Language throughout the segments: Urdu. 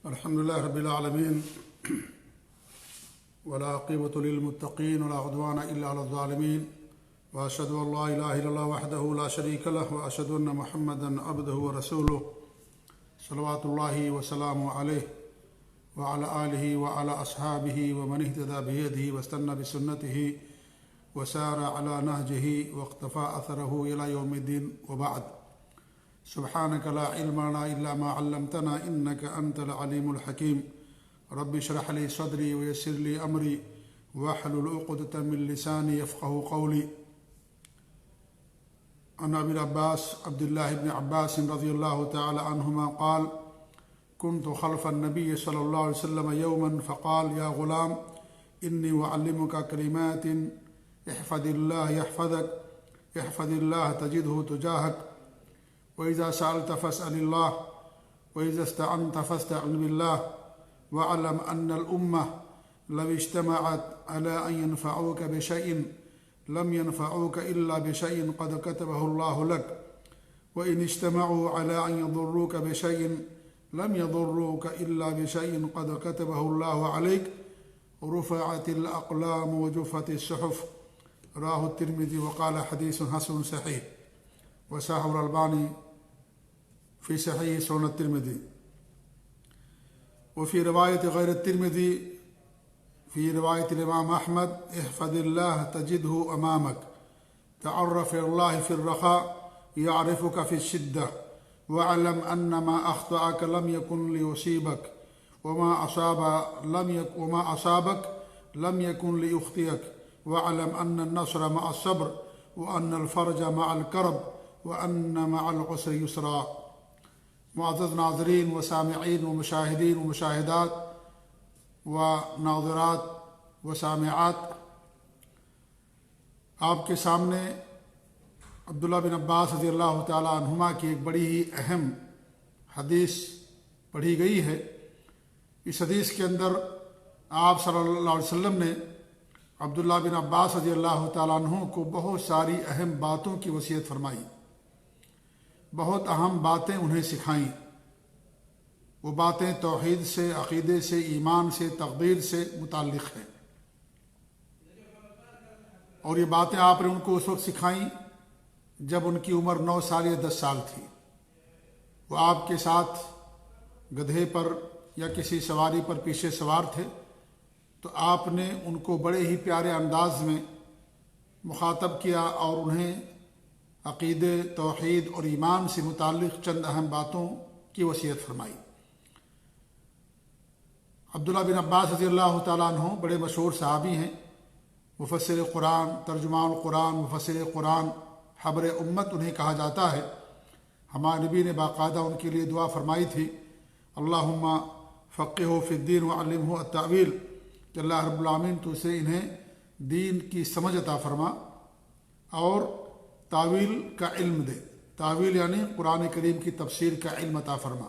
الحمد لله رب العالمين والعاقبة للمتقين ولا عدوان إلا على الظالمين وأشهد أن لا إله إلا الله وحده لا شريك له وأشهد أن محمدا عبده ورسوله صلوات الله وسلامه عليه وعلى آله وعلى أصحابه ومن اهتدى بهديه واستنى بسنته وسار على نهجه واقتفى أثره إلى يوم الدين وبعد. سبحانك لا علم لنا إلا ما علمتنا إنك أنت العليم الحكيم. رب اشرح لي صدري ويسر لي أمري واحلل عقدة من لساني يفقهوا قولي. عن أبي العباس عبد الله بن عباس رضي الله تعالى عنهما قال: كنت خلف النبي صلى الله عليه وسلم يوما فقال: يا غلام إني أعلمك كلمات احفظ الله يحفظك احفظ الله تجده تجاهك وإذا سألت فاسأل الله وإذا استعنت فاستعن بالله واعلم أن الأمة لو اجتمعت على أن ينفعوك بشيء لم ينفعوك إلا بشيء قد كتبه الله لك وإن اجتمعوا على أن يضروك بشيء لم يضروك إلا بشيء قد كتبه الله عليك رفعت الأقلام وجفت الصحف. رواه الترمذي وقال حديث حسن صحيح وصححه الألباني في صحيح سنن الترمذي. وفي رواية غير الترمذي في رواية الإمام أحمد: احفظ الله تجده أمامك تعرف إلى الله في الرخاء يعرفك في الشدة واعلم أن ما أخطأك لم يكن ليصيبك وما أصابك لم يكن ليخطئك واعلم أن النصر مع الصبر وأن الفرج مع الكرب وأن مع العسر يسرا. معزز ناظرین و سامعین و مشاہدین و مشاہدات و ناظرات و سامعات، آپ کے سامنے عبداللہ بن عباس رضی اللہ تعالی عنہما کی ایک بڑی ہی اہم حدیث پڑھی گئی ہے۔ اس حدیث کے اندر آپ صلی اللہ علیہ وسلم نے عبداللہ بن عباس رضی اللہ تعالیٰ عنہ کو بہت ساری اہم باتوں کی وصیت فرمائی، بہت اہم باتیں انہیں سکھائیں۔ وہ باتیں توحید سے، عقیدے سے، ایمان سے، تقدیر سے متعلق ہیں، اور یہ باتیں آپ نے ان کو اس وقت سکھائیں جب ان کی عمر 9 سال یا 10 سال تھی۔ وہ آپ کے ساتھ گدھے پر یا کسی سواری پر پیچھے سوار تھے، تو آپ نے ان کو بڑے ہی پیارے انداز میں مخاطب کیا اور انہیں عقیدے، توحید اور ایمان سے متعلق چند اہم باتوں کی وصیت فرمائی۔ عبداللہ بن عباس رضی اللہ تعالیٰ عنہ بڑے مشہور صحابی ہیں، مفسر قرآن، ترجمان القرآن، مفسر قرآن، حبر امت انہیں کہا جاتا ہے۔ ہمارے نبی نے باقاعدہ ان کے لیے دعا فرمائی تھی: اللہم فقہہ فی الدین وعلمہ التأویل، کہ اللہ رب العالمین تو اسے انہیں دین کی سمجھ عطا فرما اور تاویل کا علم دے۔ تاویل یعنی قرآن کریم کی تفسیر کا علم عطا فرما۔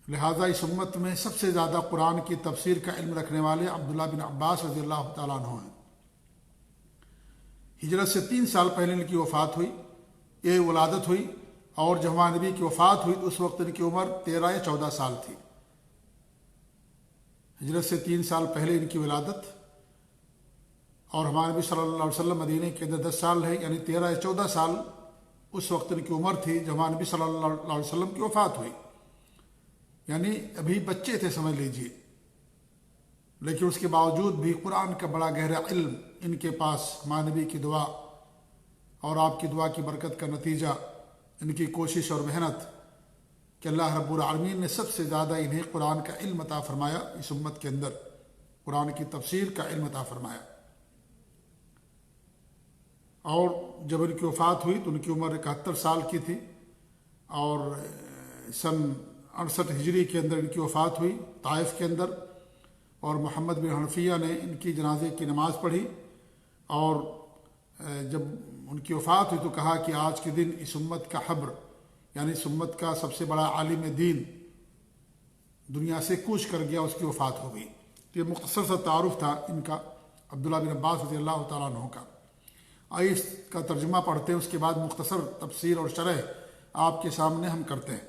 لہذا اس امت میں سب سے زیادہ قرآن کی تفسیر کا علم رکھنے والے عبداللہ بن عباس رضی اللہ تعالیٰ عنہ ہیں۔ ہجرت سے 3 سال پہلے ان کی وفات ہوئی، یہ ولادت ہوئی، اور جب ہمارے نبی کی وفات ہوئی تو اس وقت ان کی عمر 13 یا 14 سال تھی۔ ہجرت سے 3 سال پہلے ان کی ولادت، اور ہمارے نبی صلی اللہ علیہ وسلم مدینے کے اندر 10 سال ہے، یعنی 13 یا 14 سال اس وقت ان کی عمر تھی جب ہمارے نبی صلی اللہ علیہ وسلم کی وفات ہوئی، یعنی ابھی بچے تھے سمجھ لیجئے۔ لیکن اس کے باوجود بھی قرآن کا بڑا گہرا علم ان کے پاس، ہمارے نبی کی دعا اور آپ کی دعا کی برکت کا نتیجہ ان کی کوشش اور محنت کہ اللہ رب العالمین نے سب سے زیادہ انہیں قرآن کا علم عطا فرمایا، اس امت کے اندر قرآن کی تفسیر کا علم عطا فرمایا۔ اور جب ان کی وفات ہوئی تو ان کی عمر 71 سال کی تھی، اور سن 68 ہجری کے اندر ان کی وفات ہوئی طائف کے اندر، اور محمد بن حنفیہ نے ان کی جنازے کی نماز پڑھی، اور جب ان کی وفات ہوئی تو کہا کہ آج کے دن اس امت کا حبر، یعنی اس امت کا سب سے بڑا عالم دین دنیا سے کوچ کر گیا، اس کی وفات ہو گئی۔ یہ مختصر سا تعارف تھا ان کا، عبداللہ بن عباس رضی اللہ تعالیٰ عنہ کا۔ آئیے اس کا ترجمہ پڑھتے ہیں، اس کے بعد مختصر تفسیر اور شرح آپ کے سامنے ہم کرتے ہیں۔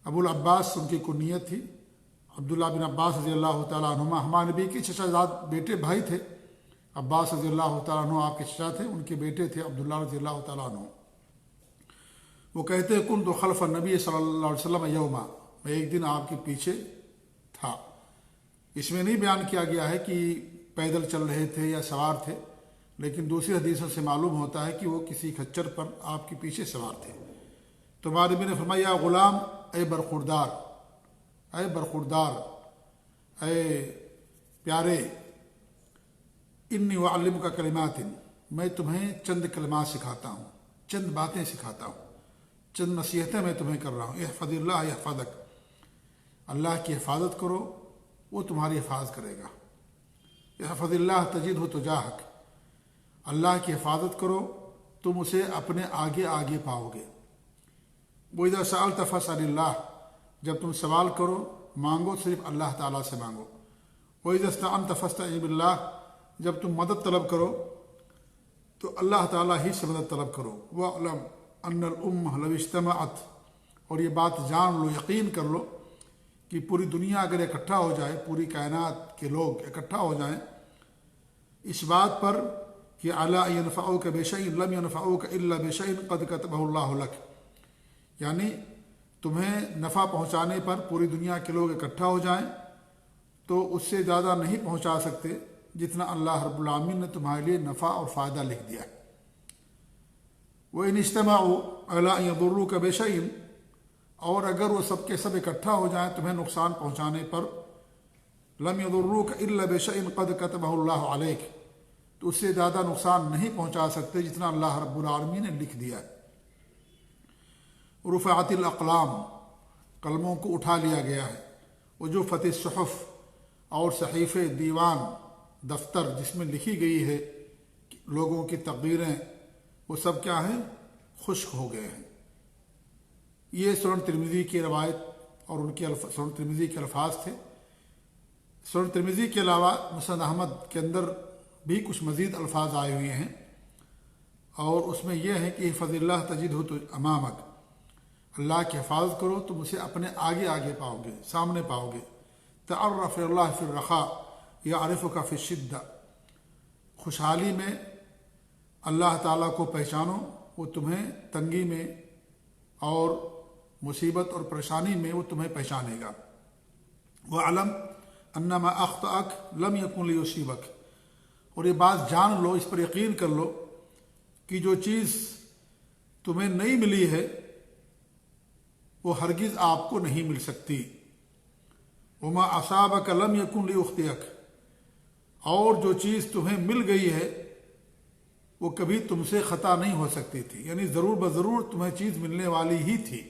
ابو العباس ان کی کنیت تھی، عبداللہ بن عباس رضی اللہ تعالیٰ عنہما ہمارے نبی کے چچا زاد بیٹے بھائی تھے۔ عباس رضی اللہ تعالیٰ عنہ آپ کے چچا تھے، ان کے بیٹے تھے عبداللہ رضی اللہ تعالیٰ عنہ۔ وہ کہتے ہیں کنت خلف النبی صلی اللہ علیہ وسلم یوما، میں ایک دن آپ کے پیچھے تھا۔ اس میں نہیں بیان کیا گیا ہے کہ پیدل چل رہے تھے یا سوار تھے، لیکن دوسری حدیثوں سے معلوم ہوتا ہے کہ وہ کسی کھچر پر آپ کے پیچھے سوار تھے۔ تو ہمارے نبی نے فرمایا غلام، اے برخوردار، اے برخوردار، اے پیارے، انی اعلمک کلمات، میں تمہیں چند کلمات سکھاتا ہوں، چند باتیں سکھاتا ہوں، چند نصیحتیں میں تمہیں کر رہا ہوں۔ احفظ اللہ یحفظک، اللہ کی حفاظت کرو وہ تمہاری حفاظت کرے گا۔ احفظ اللہ تجدہ تجاہک، اللہ کی حفاظت کرو تم اسے اپنے آگے آگے پاؤ گے۔ وَإِذَا سَأَلْتَ فَاسْأَلِ اللَّهِ، جب تم سوال کرو مانگو صرف اللہ تعالیٰ سے مانگو۔ وَإِذَا اسْتَعَنْتَ فَاسْتَعِنْ بِاللَّهِ، جب تم مدد طلب کرو تو اللہ تعالیٰ ہی سے مدد طلب کرو۔ وَاعْلَمْ أَنَّ الْأُمَّةَ لَوِ اجْتَمَعَتْ، اور یہ بات جان لو، یقین کر لو کہ پوری دنیا اگر اکٹھا ہو جائے، پوری کائنات کے لوگ اکٹھا ہو جائیں اس بات پر کہ عَلَىٰ أَن يَنْفَعُوكَ بِشَيْءٍ لَمْ يَنْفَعُوكَ إِلَّا بِشَيْءٍ قَدْ كَتَبَهُ اللَّهُ لَكَ، یعنی تمہیں نفع پہنچانے پر پوری دنیا کے لوگ اکٹھا ہو جائیں تو اس سے زیادہ نہیں پہنچا سکتے جتنا اللہ رب العالمین نے تمہارے لیے نفع اور فائدہ لکھ دیا ہے۔ وَإِنِ اجْتَمَعُوا عَلَىٰ أَن يَضُرُّوكَ بِشَيْءٍ، اور اگر وہ سب کے سب اکٹھا ہو جائیں تمہیں نقصان پہنچانے پر، لَمْ يَضُرُّوكَ إِلَّا بِشَيْءٍ قَدْ كَتَبَهُ اللَّهُ عَلَيْكَ، تو اس سے زیادہ نقصان نہیں پہنچا سکتے جتنا اللہ رب العالمین نے لکھ دیا ہے۔ رفعت الاقلام، قلموں کو اٹھا لیا گیا ہے۔ وجفت الصحف، اور صحیفے، دیوان، دفتر جس میں لکھی گئی ہے لوگوں کی تقریریں، وہ سب کیا ہیں؟ خشک ہو گئے ہیں۔ یہ سنن ترمذی کی روایت اور ان کے سنن ترمذی کے الفاظ تھے۔ سنن ترمذی کے علاوہ مسند احمد کے اندر بھی کچھ مزید الفاظ آئے ہوئے ہیں، اور اس میں یہ ہے کہ احفظ اللہ تجدہ امامک، اللہ کی حفاظت کرو تم اسے اپنے آگے آگے پاؤ گے، سامنے پاؤ گے۔ تعرف اللہ فی الرخاء یعرفک فی الشدہ، خوشحالی میں اللہ تعالیٰ کو پہچانو وہ تمہیں تنگی میں اور مصیبت اور پریشانی میں وہ تمہیں پہچانے گا۔ وَعْلَمْ أَنَّمَا أَخْطَأَكَ لَمْ يَكُنْ لِيُصِيبَكَ، اور یہ بات جان لو، اس پر یقین کر لو کہ جو چیز تمہیں نہیں ملی ہے وہ ہرگز آپ کو نہیں مل سکتی۔ وما اصابک لم یکن لیخطئک، اور جو چیز تمہیں مل گئی ہے وہ کبھی تم سے خطا نہیں ہو سکتی تھی، یعنی ضرور بضرور تمہیں چیز ملنے والی ہی تھی۔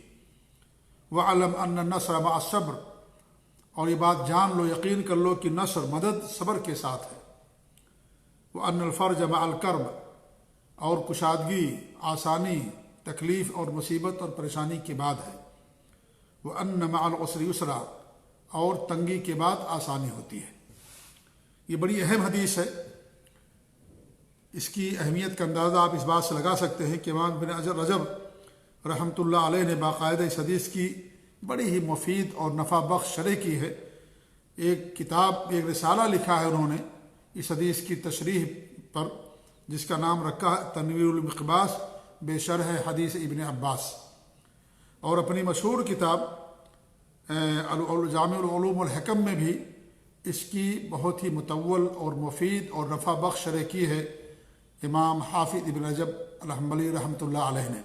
وعلم ان النصر مع الصبر، اور یہ بات جان لو، یقین کر لو کہ نصر، مدد صبر کے ساتھ ہے۔ وان الفرج مع الکرب، اور کشادگی، آسانی، تکلیف اور مصیبت اور پریشانی کے بعد ہے۔ وَأَنَّ مَعَ الْعُسْرِ يُسْرًا، اور تنگی کے بعد آسانی ہوتی ہے۔ یہ بڑی اہم حدیث ہے۔ اس کی اہمیت کا اندازہ آپ اس بات سے لگا سکتے ہیں کہ امام ابن رجب رحمۃ اللہ علیہ نے باقاعدہ اس حدیث کی بڑی ہی مفید اور نفع بخش شرح کی ہے۔ ایک کتاب، ایک رسالہ لکھا ہے انہوں نے اس حدیث کی تشریح پر، جس کا نام رکھا ہے تنویر المقباس بشرح حدیث ابن عباس، اور اپنی مشہور کتاب جامع العلوم والحکم میں بھی اس کی بہت ہی مطول اور مفید اور نفع بخش شرح کی ہے امام حافظ ابن رجب الحنبلی رحمۃ اللہ علیہ نے۔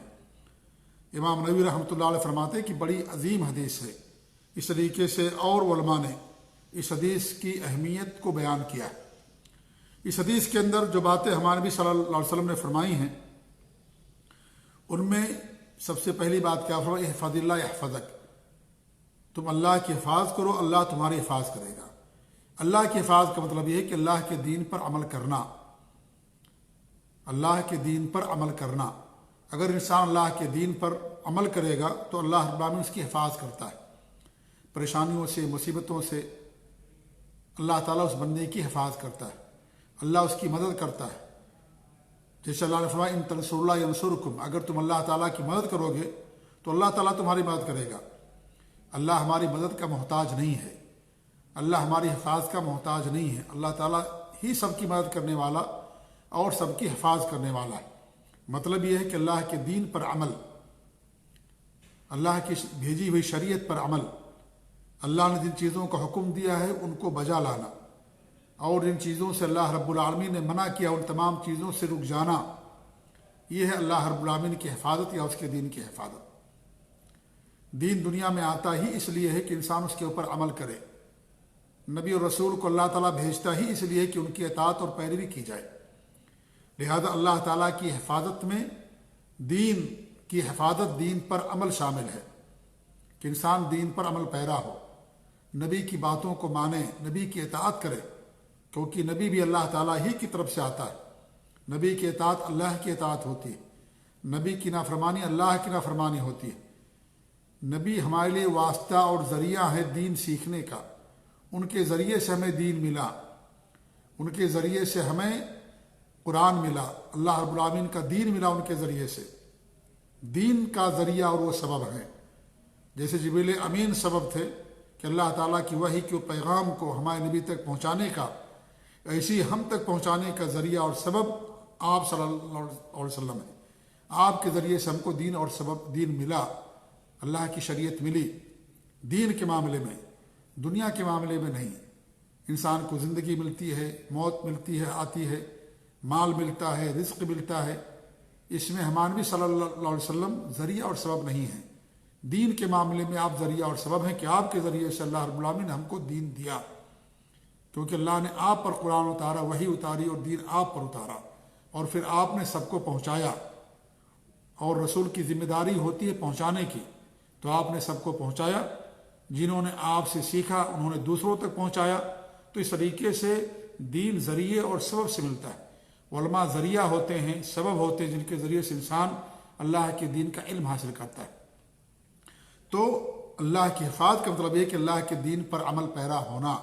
امام نووی رحمۃ اللہ علیہ فرماتے ہیں کہ بڑی عظیم حدیث ہے۔ اس طریقے سے اور علماء نے اس حدیث کی اہمیت کو بیان کیا ہے۔ اس حدیث کے اندر جو باتیں ہمارے نبی صلی اللہ علیہ وسلم نے فرمائی ہیں، ان میں سب سے پہلی بات کیا فرمائی؟ احفظ اللہ یحفظک، تم اللہ کی حفاظت کرو، اللہ تمہاری حفاظت کرے گا۔ اللہ کی حفاظت کا مطلب یہ ہے کہ اللہ کے دین پر عمل کرنا، اللہ کے دین پر عمل کرنا۔ اگر انسان اللہ کے دین پر عمل کرے گا تو اللہ رب العالمین اس کی حفاظت کرتا ہے، پریشانیوں سے، مصیبتوں سے اللہ تعالیٰ اس بندے کی حفاظت کرتا ہے، اللہ اس کی مدد کرتا ہے۔ جیسے اللہ نے فرمایا ان تنصروا اللہ ینصرکم، اگر تم اللہ تعالیٰ کی مدد کرو گے تو اللہ تعالیٰ تمہاری مدد کرے گا۔ اللہ ہماری مدد کا محتاج نہیں ہے، اللہ ہماری حفاظت کا محتاج نہیں ہے، اللہ تعالیٰ ہی سب کی مدد کرنے والا اور سب کی حفاظت کرنے والا ہے۔ مطلب یہ ہے کہ اللہ کے دین پر عمل، اللہ کی بھیجی ہوئی شریعت پر عمل، اللہ نے جن چیزوں کا حکم دیا ہے ان کو بجا لانا، اور جن چیزوں سے اللہ رب العالمین نے منع کیا ان تمام چیزوں سے رک جانا، یہ ہے اللہ رب العالمین کی حفاظت یا اس کے دین کی حفاظت۔ دین دنیا میں آتا ہی اس لیے ہے کہ انسان اس کے اوپر عمل کرے۔ نبی اور رسول کو اللہ تعالیٰ بھیجتا ہی اس لیے کہ ان کی اطاعت اور پیروی کی جائے۔ لہذا اللہ تعالیٰ کی حفاظت میں دین کی حفاظت، دین پر عمل شامل ہے کہ انسان دین پر عمل پیرا ہو، نبی کی باتوں کو مانے، نبی کی اطاعت کرے، کیونکہ نبی بھی اللہ تعالیٰ ہی کی طرف سے آتا ہے۔ نبی کی اطاعت اللہ کی اطاعت ہوتی ہے، نبی کی نافرمانی اللہ کی نافرمانی ہوتی ہے۔ نبی ہمارے لیے واسطہ اور ذریعہ ہے دین سیکھنے کا، ان کے ذریعے سے ہمیں دین ملا، ان کے ذریعے سے ہمیں قرآن ملا، اللہ رب العالمین کا دین ملا ان کے ذریعے سے۔ دین کا ذریعہ اور وہ سبب ہے، جیسے جبریل امین سبب تھے کہ اللہ تعالیٰ کی وحی کے پیغام کو ہمارے نبی تک پہنچانے کا، ایسی ہم تک پہنچانے کا ذریعہ اور سبب آپ صلی اللہ علیہ وسلم ہے۔ آپ کے ذریعے سے ہم کو دین اور سبب دین ملا، اللہ کی شریعت ملی۔ دین کے معاملے میں، دنیا کے معاملے میں نہیں۔ انسان کو زندگی ملتی ہے، موت ملتی ہے، آتی ہے، مال ملتا ہے، رزق ملتا ہے، اس میں ہمارے نبی صلی اللہ علیہ وسلم ذریعہ اور سبب نہیں ہیں۔ دین کے معاملے میں آپ ذریعہ اور سبب ہیں کہ آپ کے ذریعے سے اللہ رب العالمین نے ہم کو دین دیا، کیونکہ اللہ نے آپ پر قرآن اتارا، وحی اتاری اور دین آپ پر اتارا، اور پھر آپ نے سب کو پہنچایا، اور رسول کی ذمہ داری ہوتی ہے پہنچانے کی، تو آپ نے سب کو پہنچایا۔ جنہوں نے آپ سے سیکھا انہوں نے دوسروں تک پہنچایا۔ تو اس طریقے سے دین ذریعے اور سبب سے ملتا ہے۔ علماء ذریعہ ہوتے ہیں، سبب ہوتے ہیں، جن کے ذریعے سے انسان اللہ کے دین کا علم حاصل کرتا ہے۔ تو اللہ کی حفاظت کا مطلب یہ کہ اللہ کے دین پر عمل پیرا ہونا،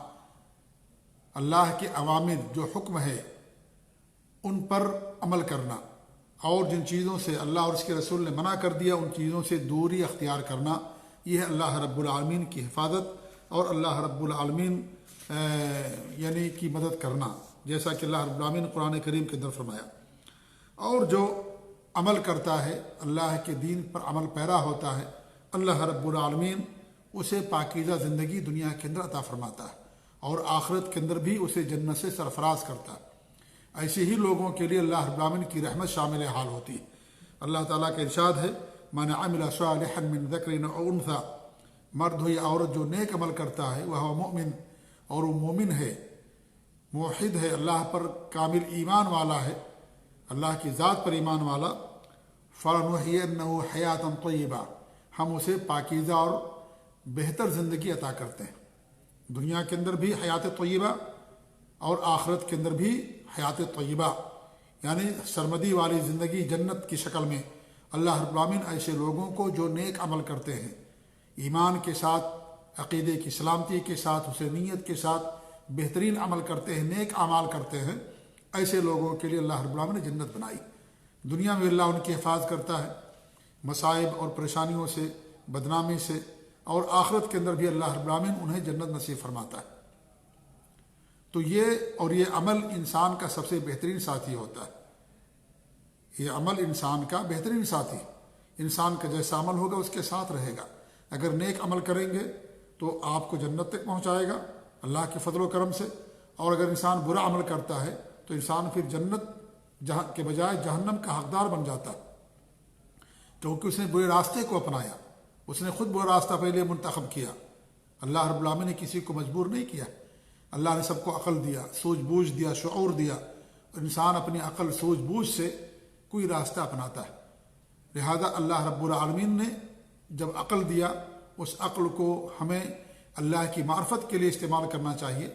اللہ کے اوامر جو حکم ہے ان پر عمل کرنا، اور جن چیزوں سے اللہ اور اس کے رسول نے منع کر دیا ان چیزوں سے دوری اختیار کرنا، یہ ہے اللہ رب العالمین کی حفاظت اور اللہ رب العالمین یعنی کی مدد کرنا، جیسا کہ اللہ رب العالمین قرآن کریم کے اندر فرمایا۔ اور جو عمل کرتا ہے، اللہ کے دین پر عمل پیرا ہوتا ہے، اللہ رب العالمین اسے پاکیزہ زندگی دنیا کے اندر عطا فرماتا ہے، اور آخرت کے اندر بھی اسے جنت سے سرفراز کرتا ہے۔ ایسے ہی لوگوں کے لیے اللہ رب العالمین کی رحمت شامل حال ہوتی ہے۔ اللہ تعالیٰ کا ارشاد ہے، من عمل صالحا من ذکر او انثی، مرد ہو یا عورت جو نیک عمل کرتا ہے، وہ مؤمن، اور وہ مومن ہے، موحد ہے، اللہ پر کامل ایمان والا ہے، اللہ کی ذات پر ایمان والا، فلنحینہ حیاتا طیبہ، ہم اسے پاکیزہ اور بہتر زندگی عطا کرتے ہیں، دنیا کے اندر بھی حیات طیبہ اور آخرت کے اندر بھی حیات طیبہ، یعنی سرمدی والی زندگی جنت کی شکل میں۔ اللہ رب العالمین ایسے لوگوں کو جو نیک عمل کرتے ہیں، ایمان کے ساتھ، عقیدے کی سلامتی کے ساتھ، حسینیت کے ساتھ بہترین عمل کرتے ہیں، نیک اعمال کرتے ہیں، ایسے لوگوں کے لیے اللہ رب العالمین نے جنت بنائی۔ دنیا میں اللہ ان کی حفاظت کرتا ہے مصائب اور پریشانیوں سے، بدنامی سے، اور آخرت کے اندر بھی اللہ رب العالمین انہیں جنت نصیب فرماتا ہے۔ تو یہ عمل انسان کا سب سے بہترین ساتھی ہوتا ہے۔ یہ عمل انسان کا بہترین ساتھی، انسان کا جیسا عمل ہوگا اس کے ساتھ رہے گا۔ اگر نیک عمل کریں گے تو آپ کو جنت تک پہنچائے گا اللہ کے فضل و کرم سے، اور اگر انسان برا عمل کرتا ہے تو انسان پھر جنت کے بجائے جہنم کا حقدار بن جاتا ہے، کیونکہ اس نے برے راستے کو اپنایا، اس نے خود برا راستہ پہلے منتخب کیا۔ اللہ رب العالمین نے کسی کو مجبور نہیں کیا، اللہ نے سب کو عقل دیا، سوجھ بوجھ دیا، شعور دیا، اور انسان اپنی عقل سوجھ بوجھ سے کوئی راستہ اپناتا ہے۔ لہذا اللہ رب العالمین نے جب عقل دیا، اس عقل کو ہمیں اللہ کی معرفت کے لیے استعمال کرنا چاہیے،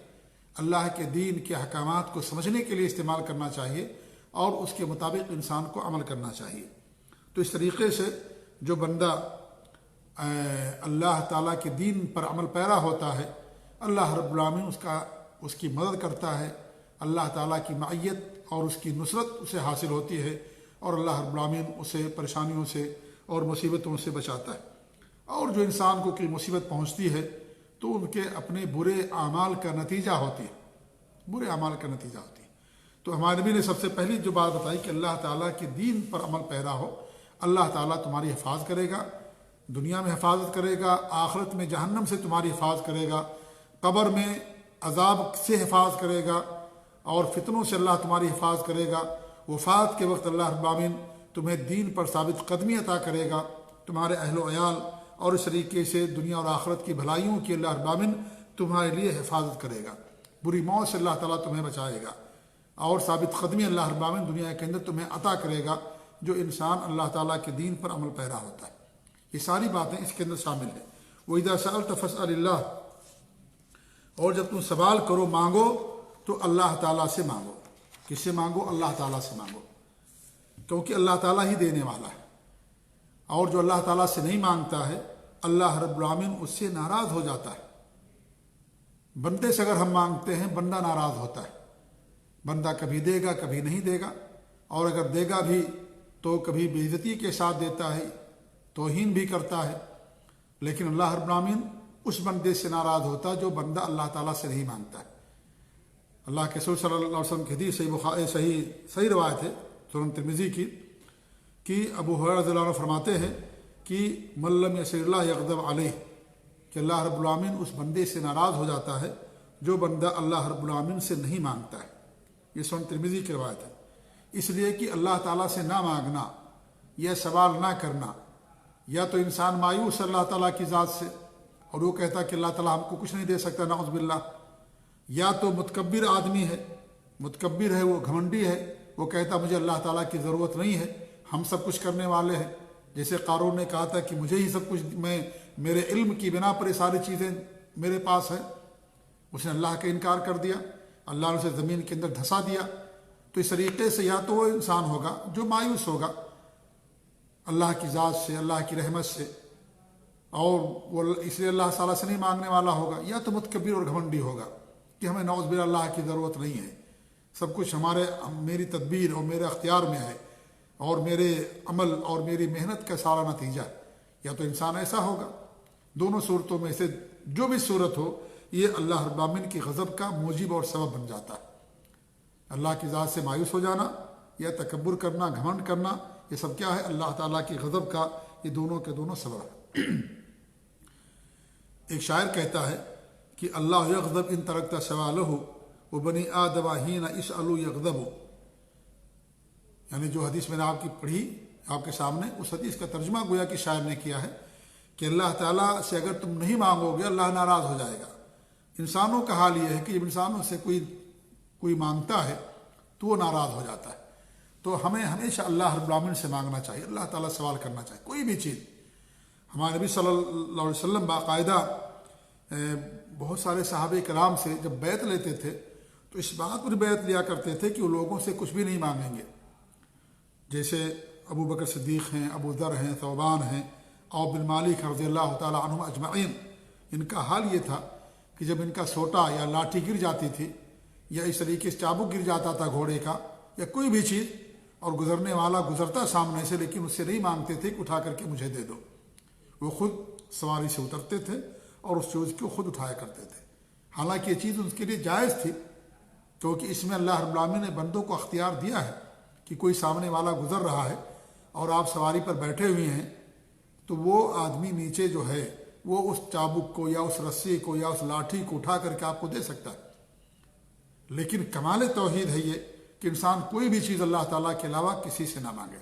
اللہ کے دین کے احکامات کو سمجھنے کے لیے استعمال کرنا چاہیے، اور اس کے مطابق انسان کو عمل کرنا چاہیے۔ تو اس طریقے سے جو بندہ اللہ تعالیٰ کے دین پر عمل پیرا ہوتا ہے، اللہ رب العالمین اس کی مدد کرتا ہے، اللہ تعالیٰ کی معیت اور اس کی نصرت اسے حاصل ہوتی ہے، اور اللہ رب العالمین اسے پریشانیوں سے اور مصیبتوں سے بچاتا ہے۔ اور جو انسان کو کوئی مصیبت پہنچتی ہے تو ان کے اپنے برے اعمال کا نتیجہ ہوتی ہے، برے اعمال کا نتیجہ ہوتی ہے۔ تو ہمارے نبی نے سب سے پہلی جو بات بتائی کہ اللہ تعالیٰ کے دین پر عمل پیرا ہو، اللہ تعالیٰ تمہاری حفاظت کرے گا، دنیا میں حفاظت کرے گا، آخرت میں جہنم سے تمہاری حفاظت کرے گا، قبر میں عذاب سے حفاظت کرے گا، اور فتنوں سے اللہ تمہاری حفاظت کرے گا، وفات کے وقت اللہ رب العالمین تمہیں دین پر ثابت قدمی عطا کرے گا، تمہارے اہل و عیال اور اس طریقے سے دنیا اور آخرت کی بھلائیوں کی اللہ رب العالمین تمہارے لیے حفاظت کرے گا، بری موت سے اللہ تعالیٰ تمہیں بچائے گا، اور ثابت قدمی اللہ رب العالمین دنیا کے اندر تمہیں عطا کرے گا جو انسان اللہ تعالیٰ کے دین پر عمل پیرا ہوتا ہے۔ یہ ساری باتیں اس کے اندر شامل ہیں۔ وَإِذَا سَأَلْتَ فَاسْأَلِ اللَّهَ، اور جب تم سوال کرو مانگو تو اللہ تعالیٰ سے مانگو۔ کس سے مانگو؟ اللہ تعالیٰ سے مانگو، کیونکہ اللہ تعالیٰ ہی دینے والا ہے، اور جو اللہ تعالیٰ سے نہیں مانگتا ہے اللہ رب العالمین اس سے ناراض ہو جاتا ہے۔ بندے سے اگر ہم مانگتے ہیں بندہ ناراض ہوتا ہے، بندہ کبھی دے گا کبھی نہیں دے گا، اور اگر دے گا بھی تو کبھی بے عزتی کے ساتھ دیتا ہے، توہین بھی کرتا ہے، لیکن اللہ رب العالمین اس بندے سے ناراض ہوتا ہے جو بندہ اللہ تعالیٰ سے نہیں مانگتا ہے۔ اللہ کے رسول صلی اللہ علیہ وسلم کی حدیث صحیح روایت ہے سنن ترمذی کی کہ ابو ہریرہ رضی اللہ عنہ فرماتے ہیں کہ من لم یسر اللہ یغضب علیہ، کہ اللہ رب العالمین اس بندے سے ناراض ہو جاتا ہے جو بندہ اللہ رب العالمین سے نہیں مانگتا ہے۔ یہ سنن ترمذی کی روایت ہے۔ اس لیے کہ اللہ تعالیٰ سے نہ مانگنا یا سوال نہ کرنا، یا تو انسان مایوس اللہ تعالیٰ کی ذات سے اور وہ کہتا کہ اللہ تعالیٰ ہم کو کچھ نہیں دے سکتا نعوذ باللہ، یا تو متکبر آدمی ہے، متکبر ہے، وہ گھمنڈی ہے، وہ کہتا مجھے اللہ تعالیٰ کی ضرورت نہیں ہے، ہم سب کچھ کرنے والے ہیں، جیسے قارون نے کہا تھا کہ مجھے ہی سب کچھ، میرے علم کی بنا پر یہ ساری چیزیں میرے پاس ہیں۔ اس نے اللہ کا انکار کر دیا، اللہ نے اسے زمین کے اندر دھسا دیا۔ تو اس طریقے سے یا تو وہ انسان ہوگا جو مایوس ہوگا اللہ کی ذات سے، اللہ کی رحمت سے، اور وہ اس لیے اللہ تعالیٰ سے نہیں مانگنے والا ہوگا، یا تو متکبر اور گھمنڈی ہوگا کہ ہمیں نعوذ باللہ اللہ کی ضرورت نہیں ہے، سب کچھ میری تدبیر اور میرے اختیار میں ہے، اور میرے عمل اور میری محنت کا سارا نتیجہ، یا تو انسان ایسا ہوگا۔ دونوں صورتوں میں سے جو بھی صورت ہو یہ اللہ رب العالمین کی غضب کا موجب اور سبب بن جاتا ہے۔ اللہ کی ذات سے مایوس ہو جانا یا تکبر کرنا، گھمنڈ کرنا، یہ سب کیا ہے؟ اللہ تعالیٰ کی غضب کا یہ دونوں کے دونوں سبب ہے۔ ایک شاعر کہتا ہے کہ اللہ یغضب ان ترکت سوالہ وبنی آدم حین اسألوا یغضب، یعنی جو حدیث میں نے آپ کی پڑھی آپ کے سامنے، اس حدیث کا ترجمہ گویا کہ شاعر نے کیا ہے کہ اللہ تعالیٰ سے اگر تم نہیں مانگو گے اللہ ناراض ہو جائے گا۔ انسانوں کا حال یہ ہے کہ جب انسانوں سے کوئی مانگتا ہے تو وہ ناراض ہو جاتا ہے۔ تو ہمیں ہمیشہ اللہ رب العالمین سے مانگنا چاہیے، اللہ تعالیٰ سوال کرنا چاہیے کوئی بھی چیز۔ ہمارے نبی صلی اللہ علیہ وسلم باقاعدہ بہت سارے صحابہ کرام سے جب بیعت لیتے تھے تو اس بات پر بیعت لیا کرتے تھے کہ وہ لوگوں سے کچھ بھی نہیں مانگیں گے، جیسے ابو بکر صدیق ہیں، ابو ذر ہیں، ثوبان ہیں، اور بن مالک رضی اللہ تعالیٰ عنہم اجمعین۔ ان کا حال یہ تھا کہ جب ان کا سوٹا یا لاٹھی گر جاتی تھی یا اس طریقے سے چابک گر جاتا تھا گھوڑے کا یا کوئی بھی چیز، اور گزرنے والا گزرتا سامنے سے لیکن اس سے نہیں مانگتے تھے کہ اٹھا کر کے مجھے دے دو، وہ خود سواری سے اترتے تھے اور اس چیز کو خود اٹھایا کرتے تھے۔ حالانکہ یہ چیز ان کے لیے جائز تھی، کیونکہ اس میں اللہ رب العالمین نے بندوں کو اختیار دیا ہے کہ کوئی سامنے والا گزر رہا ہے اور آپ سواری پر بیٹھے ہوئے ہیں تو وہ آدمی نیچے جو ہے وہ اس چابک کو یا اس رسی کو یا اس لاٹھی کو اٹھا کر کے آپ کو دے سکتا ہے۔ لیکن کمال توحید ہے یہ کہ انسان کوئی بھی چیز اللہ تعالیٰ کے علاوہ کسی سے نہ مانگے،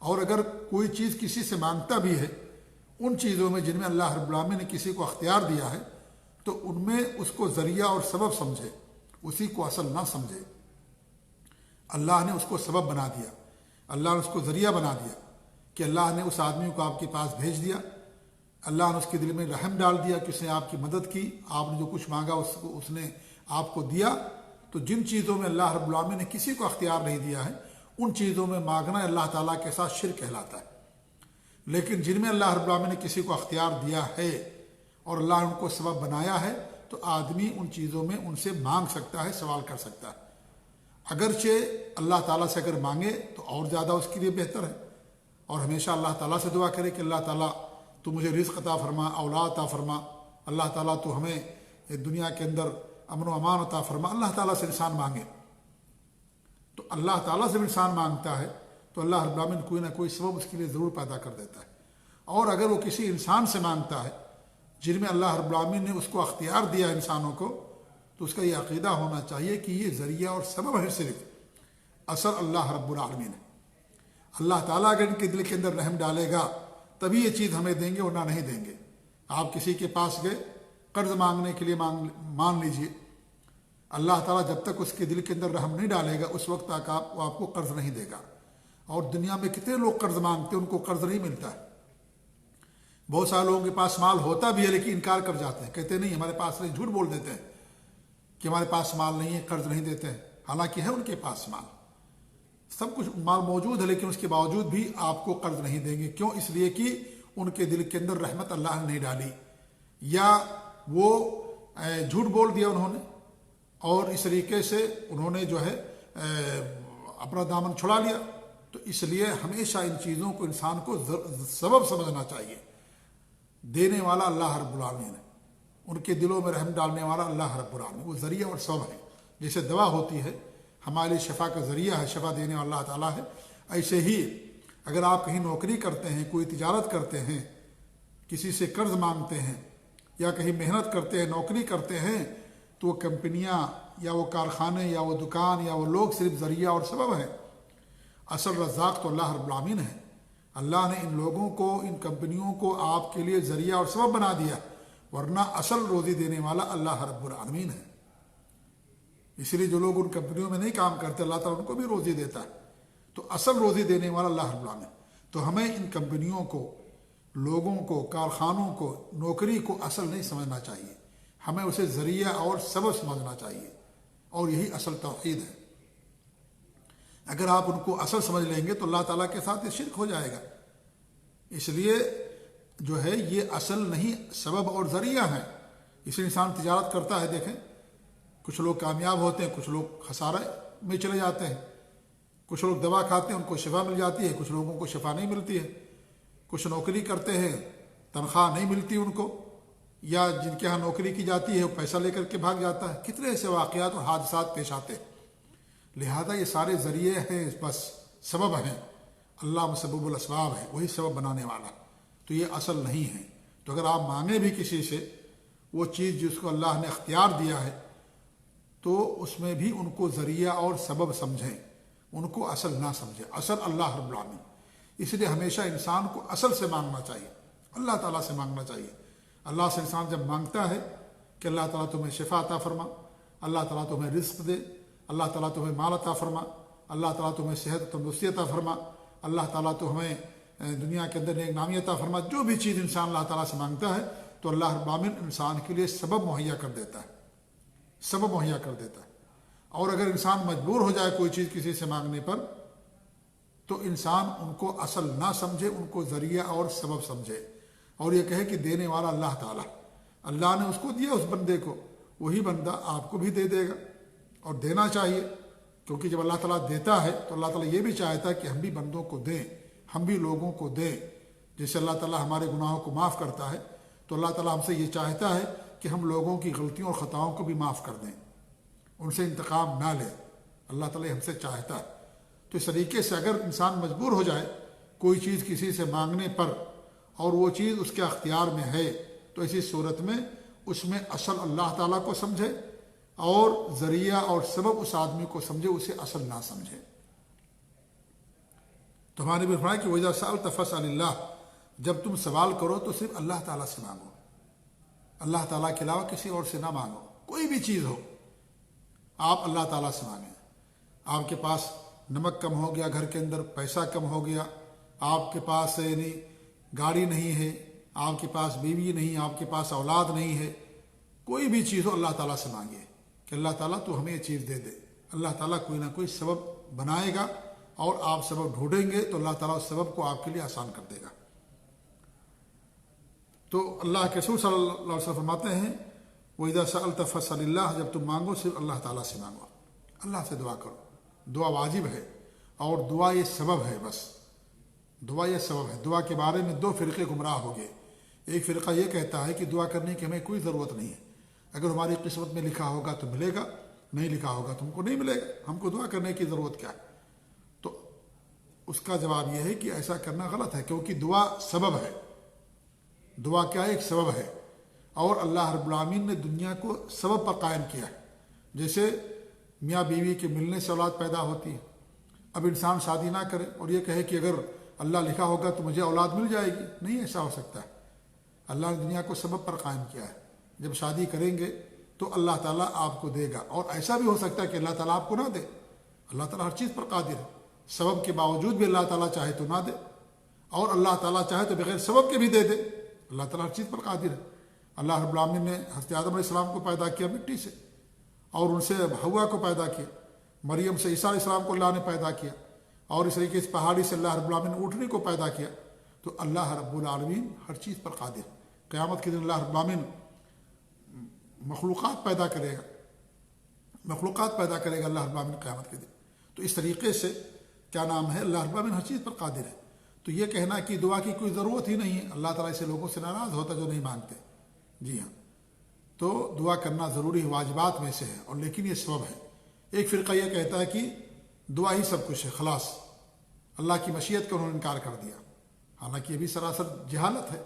اور اگر کوئی چیز کسی سے مانگتا بھی ہے ان چیزوں میں جن میں اللہ رب العالمین نے کسی کو اختیار دیا ہے تو ان میں اس کو ذریعہ اور سبب سمجھے، اسی کو اصل نہ سمجھے۔ اللہ نے اس کو سبب بنا دیا، اللہ نے اس کو ذریعہ بنا دیا کہ اللہ نے اس آدمی کو آپ کے پاس بھیج دیا، اللہ نے اس کے دل میں رحم ڈال دیا کہ اس نے آپ کی مدد کی، آپ نے جو کچھ مانگا اس نے آپ کو دیا۔ تو جن چیزوں میں اللہ رب العالمین نے کسی کو اختیار نہیں دیا ہے ان چیزوں میں مانگنا اللہ تعالیٰ کے ساتھ شرک کہلاتا ہے۔ لیکن جن میں اللہ رب العالمین نے کسی کو اختیار دیا ہے اور اللہ نے ان کو سبب بنایا ہے تو آدمی ان چیزوں میں ان سے مانگ سکتا ہے، سوال کر سکتا ہے۔ اگرچہ اللہ تعالیٰ سے اگر مانگے تو اور زیادہ اس کے لیے بہتر ہے، اور ہمیشہ اللہ تعالیٰ سے دعا کرے کہ اللہ تعالیٰ تو مجھے رزق عطا فرما، اولاد عطا فرما، اللہ تعالیٰ تو ہمیں دنیا کے اندر امن و امان عطا فرما، اللہ تعالیٰ سے انسان مانگے۔ تو اللہ تعالیٰ سے بھی انسان مانگتا ہے تو اللہ رب العالمین کوئی نہ کوئی سبب اس کے لیے ضرور پیدا کر دیتا ہے۔ اور اگر وہ کسی انسان سے مانگتا ہے جن میں اللہ رب العالمین نے اس کو اختیار دیا انسانوں کو، تو اس کا یہ عقیدہ ہونا چاہیے کہ یہ ذریعہ اور سبب ہے، صرف اصل اللہ رب العالمین ہے۔ اللہ تعالیٰ اگر ان کے دل کے اندر رحم ڈالے گا تبھی یہ چیز ہمیں دیں گے، ورنہ نہیں دیں گے۔ آپ کسی کے پاس گئے قرض مانگنے کے لیے، مان لیجئے اللہ تعالیٰ جب تک اس کے دل کے اندر رحم نہیں ڈالے گا اس وقت تک وہ آپ کو قرض نہیں دے گا۔ اور دنیا میں کتنے لوگ قرض مانگتے ہیں، ان کو قرض نہیں ملتا ہے۔ بہت سارے لوگوں کے پاس مال ہوتا بھی ہے لیکن انکار کر جاتے ہیں، کہتے نہیں ہمارے پاس نہیں، جھوٹ بول دیتے ہیں کہ ہمارے پاس مال نہیں ہے، قرض نہیں دیتے ہیں، حالانکہ ہے ان کے پاس مال، سب کچھ مال موجود ہے، لیکن اس کے باوجود بھی آپ کو قرض نہیں دیں گے۔ کیوں؟ اس لیے کہ ان کے دل کے اندر رحمت اللہ نے نہیں ڈالی، یا وہ جھوٹ بول دیا انہوں نے، اور اس طریقے سے انہوں نے جو ہے اپنا دامن چھڑا لیا۔ تو اس لیے ہمیشہ ان چیزوں کو انسان کو سبب سمجھنا چاہیے۔ دینے والا اللہ رب العالمین ہے، ان کے دلوں میں رحم ڈالنے والا اللہ رب العالمین، وہ ذریعہ اور سبب ہے۔ جیسے دوا ہوتی ہے ہمارے لیے شفا کا ذریعہ ہے، شفا دینے والا اللہ تعالیٰ ہے، ایسے ہی اگر آپ کہیں نوکری کرتے ہیں، کوئی تجارت کرتے ہیں، کسی سے قرض مانگتے ہیں، یا کہیں محنت کرتے ہیں، نوکری کرتے ہیں، تو وہ کمپنیاں یا وہ کارخانے یا وہ دکان یا وہ لوگ صرف ذریعہ اور سبب ہیں۔ اصل رزاق تو اللہ رب العالمین ہے۔ اللہ نے ان لوگوں کو، ان کمپنیوں کو آپ کے لیے ذریعہ اور سبب بنا دیا، ورنہ اصل روزی دینے والا اللہ رب العالمین ہے۔ اس لیے جو لوگ ان کمپنیوں میں نہیں کام کرتے اللہ تعالیٰ ان کو بھی روزی دیتا ہے، تو اصل روزی دینے والا اللہ رب العالمین۔ تو ہمیں ان کمپنیوں کو، لوگوں کو، کارخانوں کو، نوکری کو اصل نہیں سمجھنا چاہیے، ہمیں اسے ذریعہ اور سبب سمجھنا چاہیے، اور یہی اصل توحید ہے۔ اگر آپ ان کو اصل سمجھ لیں گے تو اللہ تعالیٰ کے ساتھ یہ شرک ہو جائے گا۔ اس لیے جو ہے یہ اصل نہیں، سبب اور ذریعہ ہے۔ اس لیے انسان تجارت کرتا ہے، دیکھیں کچھ لوگ کامیاب ہوتے ہیں، کچھ لوگ خسارے میں چلے جاتے ہیں، کچھ لوگ دوا کھاتے ہیں ان کو شفا مل جاتی ہے، کچھ لوگوں کو شفا نہیں ملتی ہے، کچھ نوکری کرتے ہیں تنخواہ نہیں ملتی ان کو، یا جن کے ہاں نوکری کی جاتی ہے وہ پیسہ لے کر کے بھاگ جاتا ہے۔ کتنے ایسے واقعات اور حادثات پیش آتے ہیں۔ لہذا یہ سارے ذریعے ہیں، بس سبب ہیں، اللہ مسبب الاسباب ہے، وہی سبب بنانے والا، تو یہ اصل نہیں ہے۔ تو اگر آپ مانگیں بھی کسی سے وہ چیز جس کو اللہ نے اختیار دیا ہے، تو اس میں بھی ان کو ذریعہ اور سبب سمجھیں، ان کو اصل نہ سمجھیں۔ اصل اللہ رب العالمین۔ اس لیے ہمیشہ انسان کو اصل سے مانگنا چاہیے، اللہ تعالیٰ سے مانگنا چاہیے۔ اللہ سے انسان جب مانگتا ہے کہ اللہ تعالیٰ تمہیں شفا عطا فرما، اللہ تعالیٰ تمہیں رزق دے، اللہ تعالیٰ تمہیں مال عطا فرما، اللہ تعالیٰ تمہیں صحت و تندرستی عطا فرما، اللہ تعالیٰ تو ہمیں دنیا کے اندر نیک نامی عطا فرما، جو بھی چیز انسان اللہ تعالیٰ سے مانگتا ہے تو اللہ رب العالمین انسان کے لیے سبب مہیا کر دیتا ہے، سبب مہیا کر دیتا ہے۔ اور اگر انسان مجبور ہو جائے کوئی چیز کسی سے مانگنے پر، تو انسان ان کو اصل نہ سمجھے، ان کو ذریعہ اور سبب سمجھے، اور یہ کہے کہ دینے والا اللہ تعالیٰ، اللہ نے اس کو دیا اس بندے کو، وہی بندہ آپ کو بھی دے دے گا، اور دینا چاہیے، کیونکہ جب اللہ تعالیٰ دیتا ہے تو اللہ تعالیٰ یہ بھی چاہتا ہے کہ ہم بھی بندوں کو دیں، ہم بھی لوگوں کو دیں۔ جیسے اللہ تعالیٰ ہمارے گناہوں کو معاف کرتا ہے تو اللہ تعالیٰ ہم سے یہ چاہتا ہے کہ ہم لوگوں کی غلطیوں اور خطاؤں کو بھی معاف کر دیں، ان سے انتقام نہ لیں، اللہ تعالیٰ ہم سے چاہتا ہے۔ تو اس طریقے سے اگر انسان مجبور ہو جائے کوئی چیز کسی سے مانگنے پر اور وہ چیز اس کے اختیار میں ہے، تو اسی صورت میں اس میں اصل اللہ تعالیٰ کو سمجھے اور ذریعہ اور سبب اس آدمی کو سمجھے، اسے اصل نہ سمجھے۔ تو ہمارے بھی فرمایا کہ وَإِذَا سَأَلْتَ فَاسْأَلِ اللَّهَ، جب تم سوال کرو تو صرف اللہ تعالیٰ سے مانگو، اللہ تعالیٰ کے علاوہ کسی اور سے نہ مانگو۔ کوئی بھی چیز ہو آپ اللہ تعالیٰ سے مانگیں۔ آپ کے پاس نمک کم ہو گیا، گھر کے اندر پیسہ کم ہو گیا، آپ کے پاس یعنی گاڑی نہیں ہے، آپ کے پاس بیوی نہیں، آپ کے پاس اولاد نہیں ہے، کوئی بھی چیز ہو اللہ تعالیٰ سے مانگیے کہ اللہ تعالیٰ تو ہمیں یہ چیز دے دے۔ اللہ تعالیٰ کوئی نہ کوئی سبب بنائے گا، اور آپ سبب ڈھونڈیں گے تو اللہ تعالیٰ اس سبب کو آپ کے لیے آسان کر دے گا۔ تو اللہ کے رسول صلی اللہ علیہ وسلم فرماتے ہیں وَإِذَا سَأَلْتَ فَاسْأَلِ اللَّهَ، جب تم مانگو صرف اللہ تعالیٰ سے مانگو، اللہ سے دعا کرو۔ دعا واجب ہے، اور دعا یہ سبب ہے، بس دعا یہ سبب ہے۔ دعا کے بارے میں دو فرقے گمراہ ہو گئے، ایک فرقہ یہ کہتا ہے کہ دعا کرنے کی ہمیں کوئی ضرورت نہیں ہے، اگر ہماری قسمت میں لکھا ہوگا تو ملے گا، نہیں لکھا ہوگا تو ہم کو نہیں ملے گا، ہم کو دعا کرنے کی ضرورت کیا ہے؟ تو اس کا جواب یہ ہے کہ ایسا کرنا غلط ہے، کیونکہ دعا سبب ہے، دعا کیا ہے؟ ایک سبب ہے، اور اللہ رب العالمین نے دنیا کو سبب پر قائم کیا ہے۔ جیسے میاں بیوی کے ملنے سے اولاد پیدا ہوتی ہے، اب انسان شادی نہ کرے اور یہ کہے کہ اگر اللہ لکھا ہوگا تو مجھے اولاد مل جائے گی، نہیں ایسا ہو سکتا ہے۔ اللہ نے دنیا کو سبب پر قائم کیا ہے، جب شادی کریں گے تو اللہ تعالیٰ آپ کو دے گا، اور ایسا بھی ہو سکتا ہے کہ اللہ تعالیٰ آپ کو نہ دے، اللہ تعالیٰ ہر چیز پر قادر ہے، سبب کے باوجود بھی اللہ تعالیٰ چاہے تو نہ دے، اور اللہ تعالیٰ چاہے تو بغیر سبب کے بھی دے دے، اللہ تعالیٰ ہر چیز پر قادر ہے۔ اللہ رب العالمین نے حضرت آدم علیہ السلام کو پیدا کیا مٹی سے، اور ان سے حوا کو پیدا کیا، مریم سے عیسیٰ علیہ السلام کو اللہ نے پیدا کیا، اور اس طریقے سے پہاڑی سے اللہ رب العالمین نے اونٹنے کو پیدا کیا۔ تو اللہ رب العالمین ہر چیز پر قادر ہے۔ قیامت کے دن اللہ رب العالمین مخلوقات پیدا کرے گا، مخلوقات پیدا کرے گا اللہ رب العالمین قیامت کے دن۔ تو اس طریقے سے کیا نام ہے، اللہ رب العالمین ہر چیز پر قادر ہے۔ تو یہ کہنا کہ دعا کی کوئی ضرورت ہی نہیں ہے، اللہ تعالیٰ ایسے لوگوں سے ناراض ہوتا جو نہیں مانگتے، جی ہاں، تو دعا کرنا ضروری واجبات میں سے ہے، اور لیکن یہ سبب ہے۔ ایک فرقہ یہ کہتا ہے کہ دعا ہی سب کچھ ہے، خلاص اللہ کی مشیت کا انہوں نے انکار کر دیا، حالانکہ یہ بھی سراسر جہالت ہے،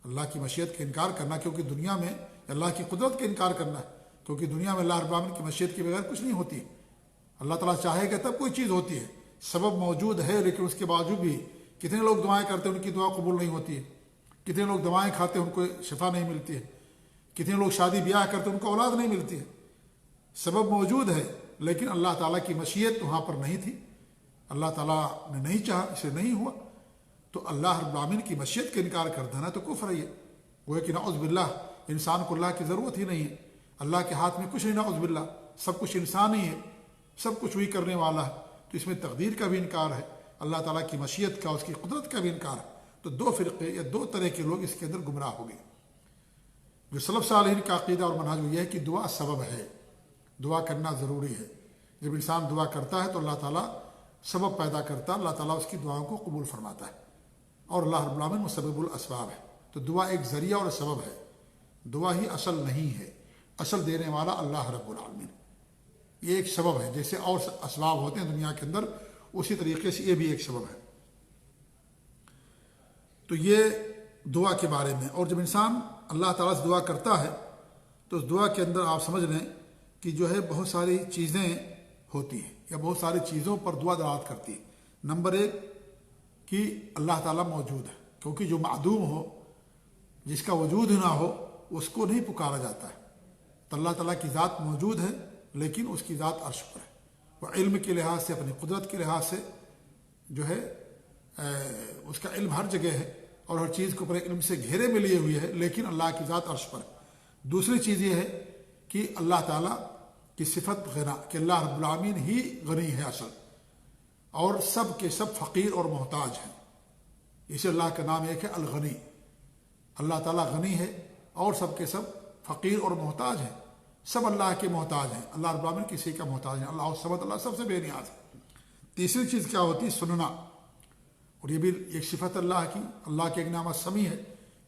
اللہ کی مشیت کا انکار کرنا، کیونکہ دنیا میں اللہ کی قدرت کا انکار کرنا ہے، کیونکہ دنیا میں اللہ رب العالمین کی مشیت کے بغیر کچھ نہیں ہوتی، اللہ تعالیٰ چاہے گا تب کوئی چیز ہوتی ہے، سبب موجود ہے، لیکن اس کے باوجود بھی کتنے لوگ دعائیں کرتے ہیں ان کی دعا قبول نہیں ہوتی ہے، کتنے لوگ دوائیں کھاتے ہیں ان کو شفا نہیں ملتی ہے، کتنے لوگ شادی بیاہ کرتے ہیں ان کو اولاد نہیں ملتی ہے، سبب موجود ہے لیکن اللہ تعالیٰ کی مشیت وہاں پر نہیں تھی، اللہ تعالیٰ نے نہیں چاہا، اسے نہیں ہوا۔ تو اللہ رب العالمین کی مشیت کا انکار کر دینا تو کفر ہے، وہ ہے کہ نعوذ باللہ انسان کو اللہ کی ضرورت ہی نہیں ہے، اللہ کے ہاتھ میں کچھ نہیں، نعوذ باللہ سب کچھ انسان ہی ہے، سب کچھ وہی کرنے والا ہے۔ تو اس میں تقدیر کا بھی انکار ہے، اللہ تعالیٰ کی مشیت کا، اس کی قدرت کا بھی انکار ہے۔ تو دو فرقے یا دو طرح کے لوگ اس کے اندر گمراہ ہو گئے۔ جو سلف صالحین کا عقیدہ اور منہج یہ ہے کہ دعا سبب ہے، دعا کرنا ضروری ہے، جب انسان دعا کرتا ہے تو اللہ تعالیٰ سبب پیدا کرتا ہے، اللہ تعالیٰ اس کی دعاؤں کو قبول فرماتا ہے، اور اللہ رب العالمین مسبب الاسباب ہے۔ تو دعا ایک ذریعہ اور سبب ہے، دعا ہی اصل نہیں ہے، اصل دینے والا اللہ رب العالمین، یہ ایک سبب ہے، جیسے اور اسباب ہوتے ہیں دنیا کے اندر اسی طریقے سے یہ بھی ایک سبب ہے۔ تو یہ دعا کے بارے میں، اور جب انسان اللہ تعالیٰ سے دعا کرتا ہے تو اس دعا کے اندر آپ سمجھ لیں کہ جو ہے بہت ساری چیزیں ہوتی ہیں، یا بہت ساری چیزوں پر دعا دعوت کرتی ہے۔ نمبر ایک کہ اللہ تعالیٰ موجود ہے، کیونکہ جو معدوم ہو، جس کا وجود نہ ہو، اس کو نہیں پکارا جاتا ہے۔ تو اللہ تعالیٰ کی ذات موجود ہے لیکن اس کی ذات عرش پر ہے، وہ علم کے لحاظ سے، اپنی قدرت کے لحاظ سے جو ہے اس کا علم ہر جگہ ہے، اور ہر چیز کو اپنے علم سے گھیرے میں لیے ہوئے ہے، لیکن اللہ کی ذات عرش پر ہے۔ دوسری چیز یہ ہے کہ اللہ تعالیٰ کی صفت غنا، کہ اللہ رب العالمین ہی غنی ہے اصل، اور سب کے سب فقیر اور محتاج ہیں، اسے اللہ کا نام ایک ہے الغنی، اللہ تعالیٰ غنی ہے اور سب کے سب فقیر اور محتاج ہیں، سب اللہ کے محتاج ہیں، اللہ رب العالمین کسی کا محتاج ہے، اللہ الصمد، اللہ سب سے بے نیاز ہے۔ تیسری چیز کیا ہوتی ہے؟ سننا، اور یہ بھی ایک صفت اللہ کی، اللہ کے ایک نام سمیع ہے،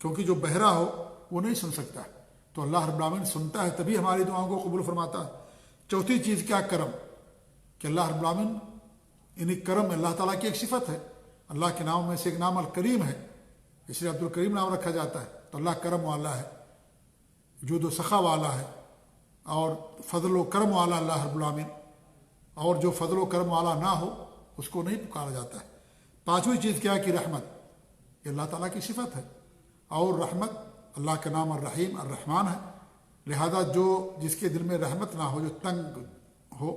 کیونکہ جو بہرا ہو وہ نہیں سن سکتا ہے، تو اللہ رب العالمین سنتا ہے، تبھی ہماری دعاؤں کو قبول فرماتا ہے۔ چوتھی چیز کیا؟ کرم، کہ اللہ رب العالمین، یعنی کرم اللہ تعالیٰ کی ایک صفت ہے، اللہ کے ناموں میں سے ایک نام الکریم ہے، اس لیے عبد الکریم نام رکھا جاتا ہے۔ تو اللہ کرم والا ہے، جود و سخا والا ہے، اور فضل و کرم والا اللہ رب العالمین، اور جو فضل و کرم والا نہ ہو اس کو نہیں پکارا جاتا ہے۔ پانچویں چیز کیا ہے کہ رحمت، یہ اللہ تعالیٰ کی صفت ہے، اور رحمت اللہ کا نام الرحیم الرحمن ہے، لہذا جو جس کے دل میں رحمت نہ ہو، جو تنگ ہو،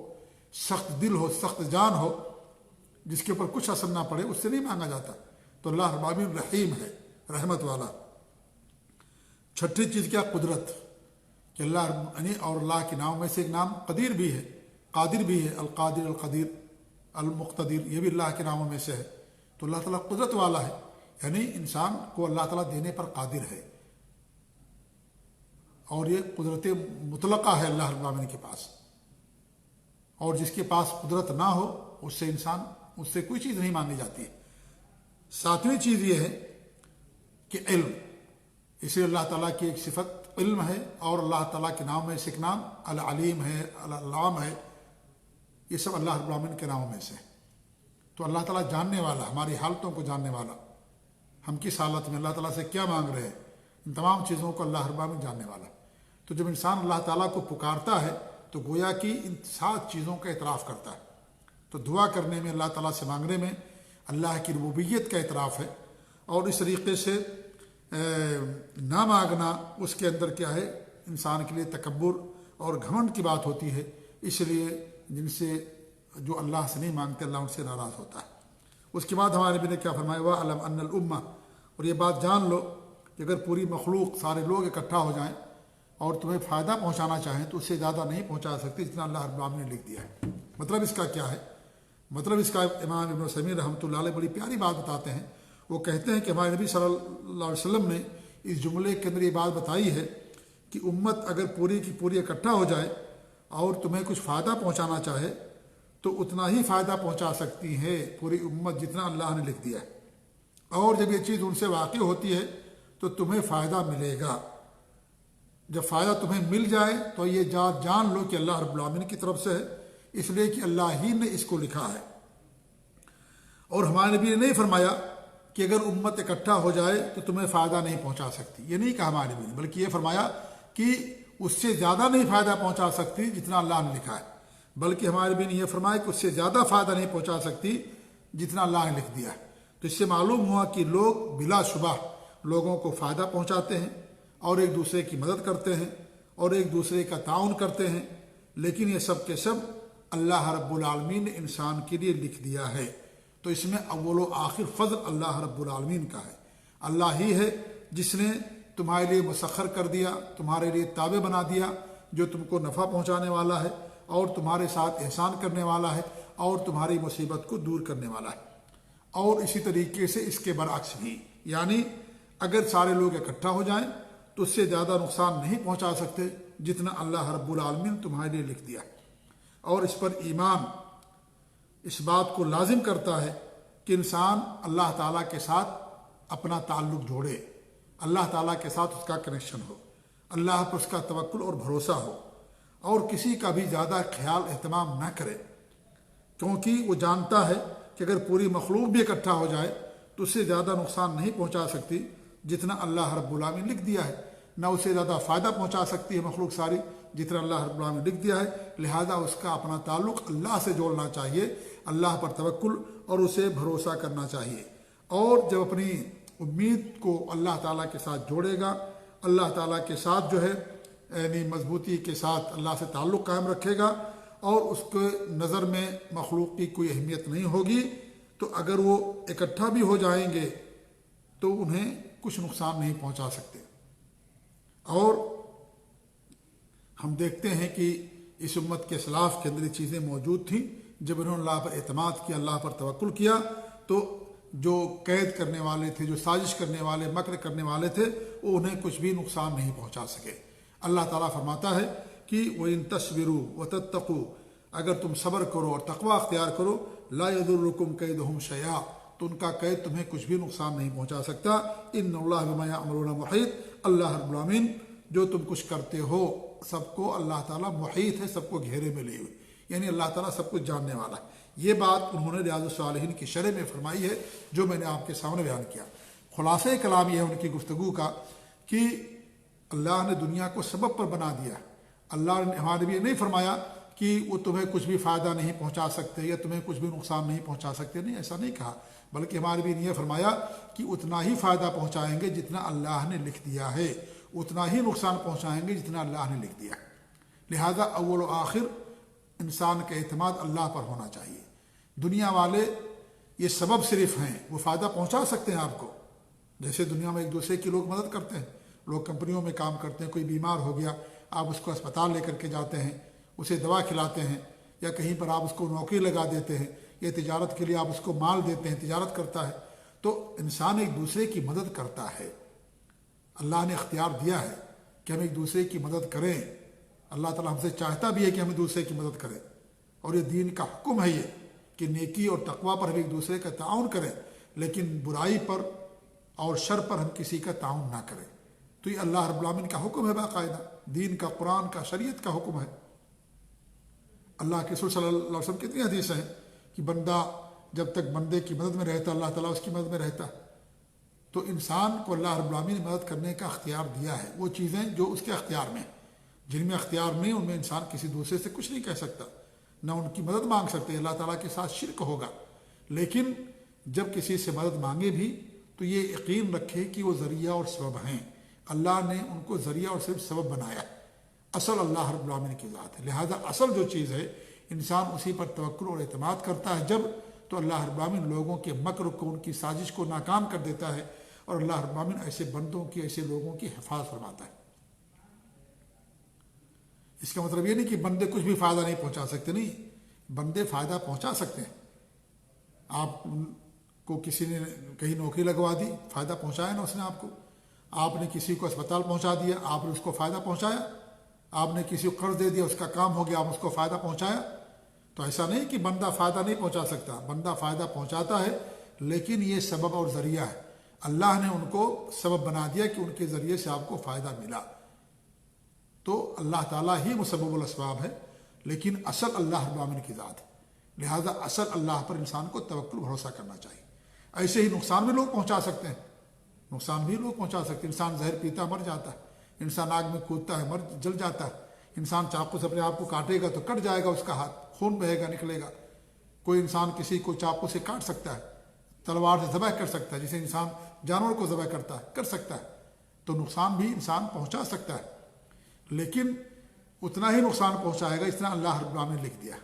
سخت دل ہو، سخت جان ہو، جس کے اوپر کچھ اثر نہ پڑے، اس سے نہیں مانگا جاتا۔ تو اللہ رب العالمین رحیم ہے، رحمت والا۔ چھٹی چیز کیا؟ قدرت، کہ اللہ اور اللہ کے نام میں سے ایک نام قدیر بھی ہے، قادر بھی ہے، القادر، القدیر، المقتدر، یہ بھی اللہ کے ناموں میں سے ہے۔ تو اللہ تعالیٰ قدرت والا ہے، یعنی انسان کو اللہ تعالیٰ دینے پر قادر ہے، اور یہ قدرت مطلقہ ہے اللہ رب العالمین کے پاس، اور جس کے پاس قدرت نہ ہو اس سے انسان، اس سے کوئی چیز نہیں مانگی جاتی ہے۔ ساتویں چیز یہ ہے کہ علم، اس لیے اللہ تعالیٰ کی ایک صفت علم ہے، اور اللہ تعالیٰ کے نام میں سے ایک نام العلیم ہے، العلام ہے، یہ سب اللہ رب العالمین کے ناموں میں سے ہے۔ تو اللہ تعالیٰ جاننے والا، ہماری حالتوں کو جاننے والا، ہم کس حالت میں اللہ تعالیٰ سے کیا مانگ رہے ہیں، ان تمام چیزوں کو اللہ رب العالمین جاننے والا۔ تو جب انسان اللہ تعالیٰ کو پکارتا ہے تو گویا کہ ان 7 چیزوں کا اعتراف کرتا ہے۔ تو دعا کرنے میں، اللہ تعالیٰ سے مانگنے میں اللہ کی ربوبیت کا اعتراف ہے، اور اس طریقے سے نہ مانگنا، اس کے اندر کیا ہے، انسان کے لیے تکبر اور گھمنڈ کی بات ہوتی ہے۔ اس لیے جن سے جو اللہ سے نہیں مانگتے، اللہ ان سے ناراض ہوتا ہے۔ اس کے بعد ہمارے نبی نے کیا فرمایا، وَاعْلَمْ أَنَّ الْأُمَّةَ، اور یہ بات جان لو کہ اگر پوری مخلوق، سارے لوگ اکٹھا ہو جائیں اور تمہیں فائدہ پہنچانا چاہیں تو اس سے زیادہ نہیں پہنچا سکتی جتنا اللہ رب العالمین نے لکھ دیا ہے۔ مطلب اس کا کیا ہے؟ مطلب اس کا امام ابن عثیمین رحمۃ اللہ علیہ بڑی پیاری بات بتاتے ہیں۔ وہ کہتے ہیں کہ ہمارے نبی صلی اللہ علیہ وسلم نے اس جملے کے اندر یہ بات بتائی ہے کہ امت اگر پوری کی پوری اکٹھا ہو جائے اور تمہیں کچھ فائدہ پہنچانا چاہے تو اتنا ہی فائدہ پہنچا سکتی ہے پوری امت جتنا اللہ نے لکھ دیا ہے، اور جب یہ چیز ان سے واقع ہوتی ہے تو تمہیں فائدہ ملے گا۔ جب فائدہ تمہیں مل جائے تو یہ جان لو کہ اللہ رب العالمین کی طرف سے ہے، اس لیے کہ اللہ ہی نے اس کو لکھا ہے۔ اور ہمارے نبی نے نہیں فرمایا کہ اگر امت اکٹھا ہو جائے تو تمہیں فائدہ نہیں پہنچا سکتی، یہ نہیں کہا ہمارے نبی نے، بلکہ یہ فرمایا کہ اس سے زیادہ نہیں فائدہ پہنچا سکتی جتنا اللہ نے لکھا ہے، بلکہ ہمارے نبی نے یہ فرمایا کہ اس سے زیادہ فائدہ نہیں پہنچا سکتی جتنا اللہ نے لکھ دیا ہے۔ تو اس سے معلوم ہوا کہ لوگ بلا شبہ لوگوں کو فائدہ پہنچاتے ہیں اور ایک دوسرے کی مدد کرتے ہیں اور ایک دوسرے کا تعاون کرتے ہیں، لیکن یہ سب کے سب اللہ رب العالمین نے انسان کے لیے لکھ دیا ہے۔ تو اس میں اول و آخر فضل اللہ رب العالمین کا ہے۔ اللہ ہی ہے جس نے تمہارے لیے مسخر کر دیا، تمہارے لیے تابع بنا دیا، جو تم کو نفع پہنچانے والا ہے اور تمہارے ساتھ احسان کرنے والا ہے اور تمہاری مصیبت کو دور کرنے والا ہے۔ اور اسی طریقے سے اس کے برعکس بھی، یعنی اگر سارے لوگ اکٹھا ہو جائیں تو اس سے زیادہ نقصان نہیں پہنچا سکتے جتنا اللہ رب العالمین تمہارے لیے لکھ دیا ہے۔ اور اس پر ایمان اس بات کو لازم کرتا ہے کہ انسان اللہ تعالیٰ کے ساتھ اپنا تعلق جوڑے، اللہ تعالیٰ کے ساتھ اس کا کنیکشن ہو، اللہ پر اس کا توکل اور بھروسہ ہو، اور کسی کا بھی زیادہ خیال اہتمام نہ کرے، کیونکہ وہ جانتا ہے کہ اگر پوری مخلوق بھی اکٹھا ہو جائے تو اس سے زیادہ نقصان نہیں پہنچا سکتی جتنا اللہ رب العالمین لکھ دیا ہے، نہ اسے زیادہ فائدہ پہنچا سکتی ہے مخلوق ساری جتنا اللہ رب العالمین نے لکھ دیا ہے۔ لہذا اس کا اپنا تعلق اللہ سے جوڑنا چاہیے، اللہ پر توکل اور اسے بھروسہ کرنا چاہیے، اور جب اپنی امید کو اللہ تعالیٰ کے ساتھ جوڑے گا، اللہ تعالیٰ کے ساتھ جو ہے یعنی مضبوطی کے ساتھ اللہ سے تعلق قائم رکھے گا اور اس کے نظر میں مخلوق کی کوئی اہمیت نہیں ہوگی، تو اگر وہ اکٹھا بھی ہو جائیں گے تو انہیں کچھ نقصان نہیں پہنچا سکتے۔ اور ہم دیکھتے ہیں کہ اس امت کے اسلاف کے اندر یہ چیزیں موجود تھیں۔ جب انہوں نے اللہ پر اعتماد کیا، اللہ پر توکل کیا، تو جو قید کرنے والے تھے، جو سازش کرنے والے، مکر کرنے والے تھے، وہ انہیں کچھ بھی نقصان نہیں پہنچا سکے۔ اللہ تعالیٰ فرماتا ہے کہ وَإِن تَصْبِرُوا وَتَتَّقُوا، اگر تم صبر کرو اور تقوی اختیار کرو، لَا يَضُرُّكُمْ كَيْدُهُمْ شَيْئًا، تو ان کا قید تمہیں کچھ بھی نقصان نہیں پہنچا سکتا۔ إِنَّ اللَّهَ بِمَا يَعْمَلُونَ مُحِيطٌ، اللہ رب العالمین جو تم کچھ کرتے ہو سب کو اللہ تعالیٰ محیط ہے، سب کو گھیرے میں لیے ہوئے، یعنی اللہ تعالیٰ سب کچھ جاننے والا ہے۔ یہ بات انہوں نے ریاض الصالحین کی شرح میں فرمائی ہے، جو میں نے آپ کے سامنے بیان کیا۔ خلاصہ کلام یہ ہے ان کی گفتگو کا کہ اللہ نے دنیا کو سبب پر بنا دیا۔ اللہ نے ہمارے بھی نہیں فرمایا کہ وہ تمہیں کچھ بھی فائدہ نہیں پہنچا سکتے یا تمہیں کچھ بھی نقصان نہیں پہنچا سکتے، نہیں، ایسا نہیں کہا، بلکہ ہمارے بھی نے یہ فرمایا کہ اتنا ہی فائدہ پہنچائیں گے جتنا اللہ نے لکھ دیا ہے، اتنا ہی نقصان پہنچائیں گے جتنا اللہ نے لکھ دیا ہے۔ لہذا اول و آخر انسان کا اعتماد اللہ پر ہونا چاہیے۔ دنیا والے یہ سبب صرف ہیں، وہ فائدہ پہنچا سکتے ہیں آپ کو، جیسے دنیا میں ایک دوسرے کی لوگ مدد کرتے ہیں، لوگ کمپنیوں میں کام کرتے ہیں، کوئی بیمار ہو گیا آپ اس کو اسپتال لے کر کے جاتے ہیں، اسے دوا کھلاتے ہیں، یا کہیں پر آپ اس کو نوکری لگا دیتے ہیں، یا تجارت کے لیے آپ اس کو مال دیتے ہیں، تجارت کرتا ہے، تو انسان ایک دوسرے کی مدد کرتا ہے۔ اللہ نے اختیار دیا ہے کہ ہم ایک دوسرے کی مدد کریں، اللہ تعالیٰ ہم سے چاہتا بھی ہے کہ ہم ایک دوسرے کی مدد کریں، اور یہ دین کا حکم ہے یہ کہ نیکی اور تقوی پر ہم ایک دوسرے کا تعاون کریں، لیکن برائی پر اور شر پر ہم کسی کا تعاون نہ کریں۔ تو یہ اللہ رب العالمین کا حکم ہے، باقاعدہ دین کا، قرآن کا، شریعت کا حکم ہے۔ اللہ کے رسول صلی اللہ علیہ وسلم کتنی حدیث ہیں کہ بندہ جب تک بندے کی مدد میں رہتا اللہ تعالیٰ اس کی مدد میں رہتا۔ تو انسان کو اللہ رب العالمین نے مدد کرنے کا اختیار دیا ہے، وہ چیزیں جو اس کے اختیار میں، جن میں اختیار نہیں ان میں انسان کسی دوسرے سے کچھ نہیں کہہ سکتا، نہ ان کی مدد مانگ سکتے، اللہ تعالیٰ کے ساتھ شرک ہوگا۔ لیکن جب کسی سے مدد مانگے بھی تو یہ یقین رکھے کہ وہ ذریعہ اور سبب ہیں، اللہ نے ان کو ذریعہ اور صرف سبب بنایا، اصل اللہ رب العالمین کی ذات ہے۔ لہذا اصل جو چیز ہے انسان اسی پر توکل اور اعتماد کرتا ہے جب، تو اللہ رب العالمین لوگوں کے مکر کو، ان کی سازش کو ناکام کر دیتا ہے، اور اللہ رب العالمین ایسے بندوں کی، ایسے لوگوں کی حفاظت فرماتا ہے۔ اس کا مطلب یہ نہیں کہ بندے کچھ بھی فائدہ نہیں پہنچا سکتے، نہیں، بندے فائدہ پہنچا سکتے ہیں۔ آپ کو کسی نے کہیں نوکری لگوا دی، فائدہ پہنچایا نا اس نے آپ کو۔ آپ نے کسی کو اسپتال پہنچا دیا، آپ نے اس کو فائدہ پہنچایا۔ آپ نے کسی کو قرض دے دیا، اس کا کام ہو گیا، آپ نے اس کو فائدہ پہنچایا۔ تو ایسا نہیں کہ بندہ فائدہ نہیں پہنچا سکتا، بندہ فائدہ پہنچاتا ہے، لیکن یہ سبب اور ذریعہ ہے۔ اللہ نے ان کو سبب بنا دیا کہ ان کے ذریعے سے آپ کو فائدہ ملا، تو اللہ تعالیٰ ہی مسبب الاسباب ہے، لیکن اصل اللہ رب العالمین کی ذات ہے۔ لہذا اصل اللہ پر انسان کو توکل بھروسہ کرنا چاہیے۔ ایسے ہی نقصان بھی لوگ پہنچا سکتے ہیں، نقصان بھی لوگ پہنچا سکتے ہیں۔ انسان زہر پیتا مر جاتا ہے، انسان آگ میں کودتا ہے جل جاتا ہے، انسان چاقو سے اپنے آپ کو کاٹے گا تو کٹ جائے گا اس کا ہاتھ، خون بہے گا، نکلے گا۔ کوئی انسان کسی کو چاقو سے کاٹ سکتا ہے، تلوار سے ذبح کر سکتا ہے، جسے انسان جانور کو ذبح کرتا ہے کر سکتا ہے۔ تو نقصان بھی انسان پہنچا سکتا ہے، لیکن اتنا ہی نقصان پہنچائے گا اتنا اللہ رب العالمین نے لکھ دیا۔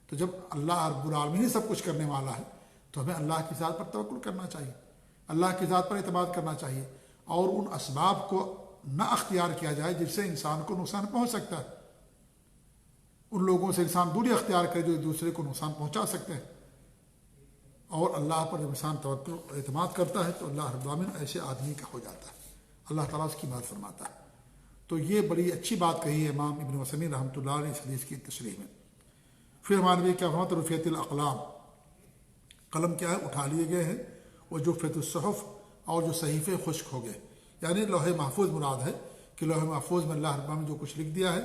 تو جب اللہ رب العالمین ہی سب کچھ کرنے والا ہے تو ہمیں اللہ کی ذات پر توکل کرنا چاہیے، اللہ کی ذات پر اعتماد کرنا چاہیے، اور ان اسباب کو نہ اختیار کیا جائے جس سے انسان کو نقصان پہنچ سکتا ہے۔ ان لوگوں سے انسان دوری اختیار کرے جو ایک دوسرے کو نقصان پہنچا سکتے ہیں، اور اللہ پر جب انسان توکل اعتماد کرتا ہے تو اللہ رب العالمین ایسے آدمی کا ہو جاتا ہے، اللہ تعالیٰ اس کی مدد فرماتا ہے۔ تو یہ بڑی اچھی بات کہی ہے امام ابن عثیمین رحمۃ اللہ علیہ اس حدیث کی تشریح میں۔ پھر ہمارے نبی کیا فرماتے ہیں، رفعت الاقلام، قلم کیا ہے، اٹھا لیے گئے ہیں، وہ جفت الصحف، اور جو صحیفے خشک ہو گئے، یعنی لوح محفوظ مراد ہے کہ لوح محفوظ میں اللہ رب العالمین نے جو کچھ لکھ دیا ہے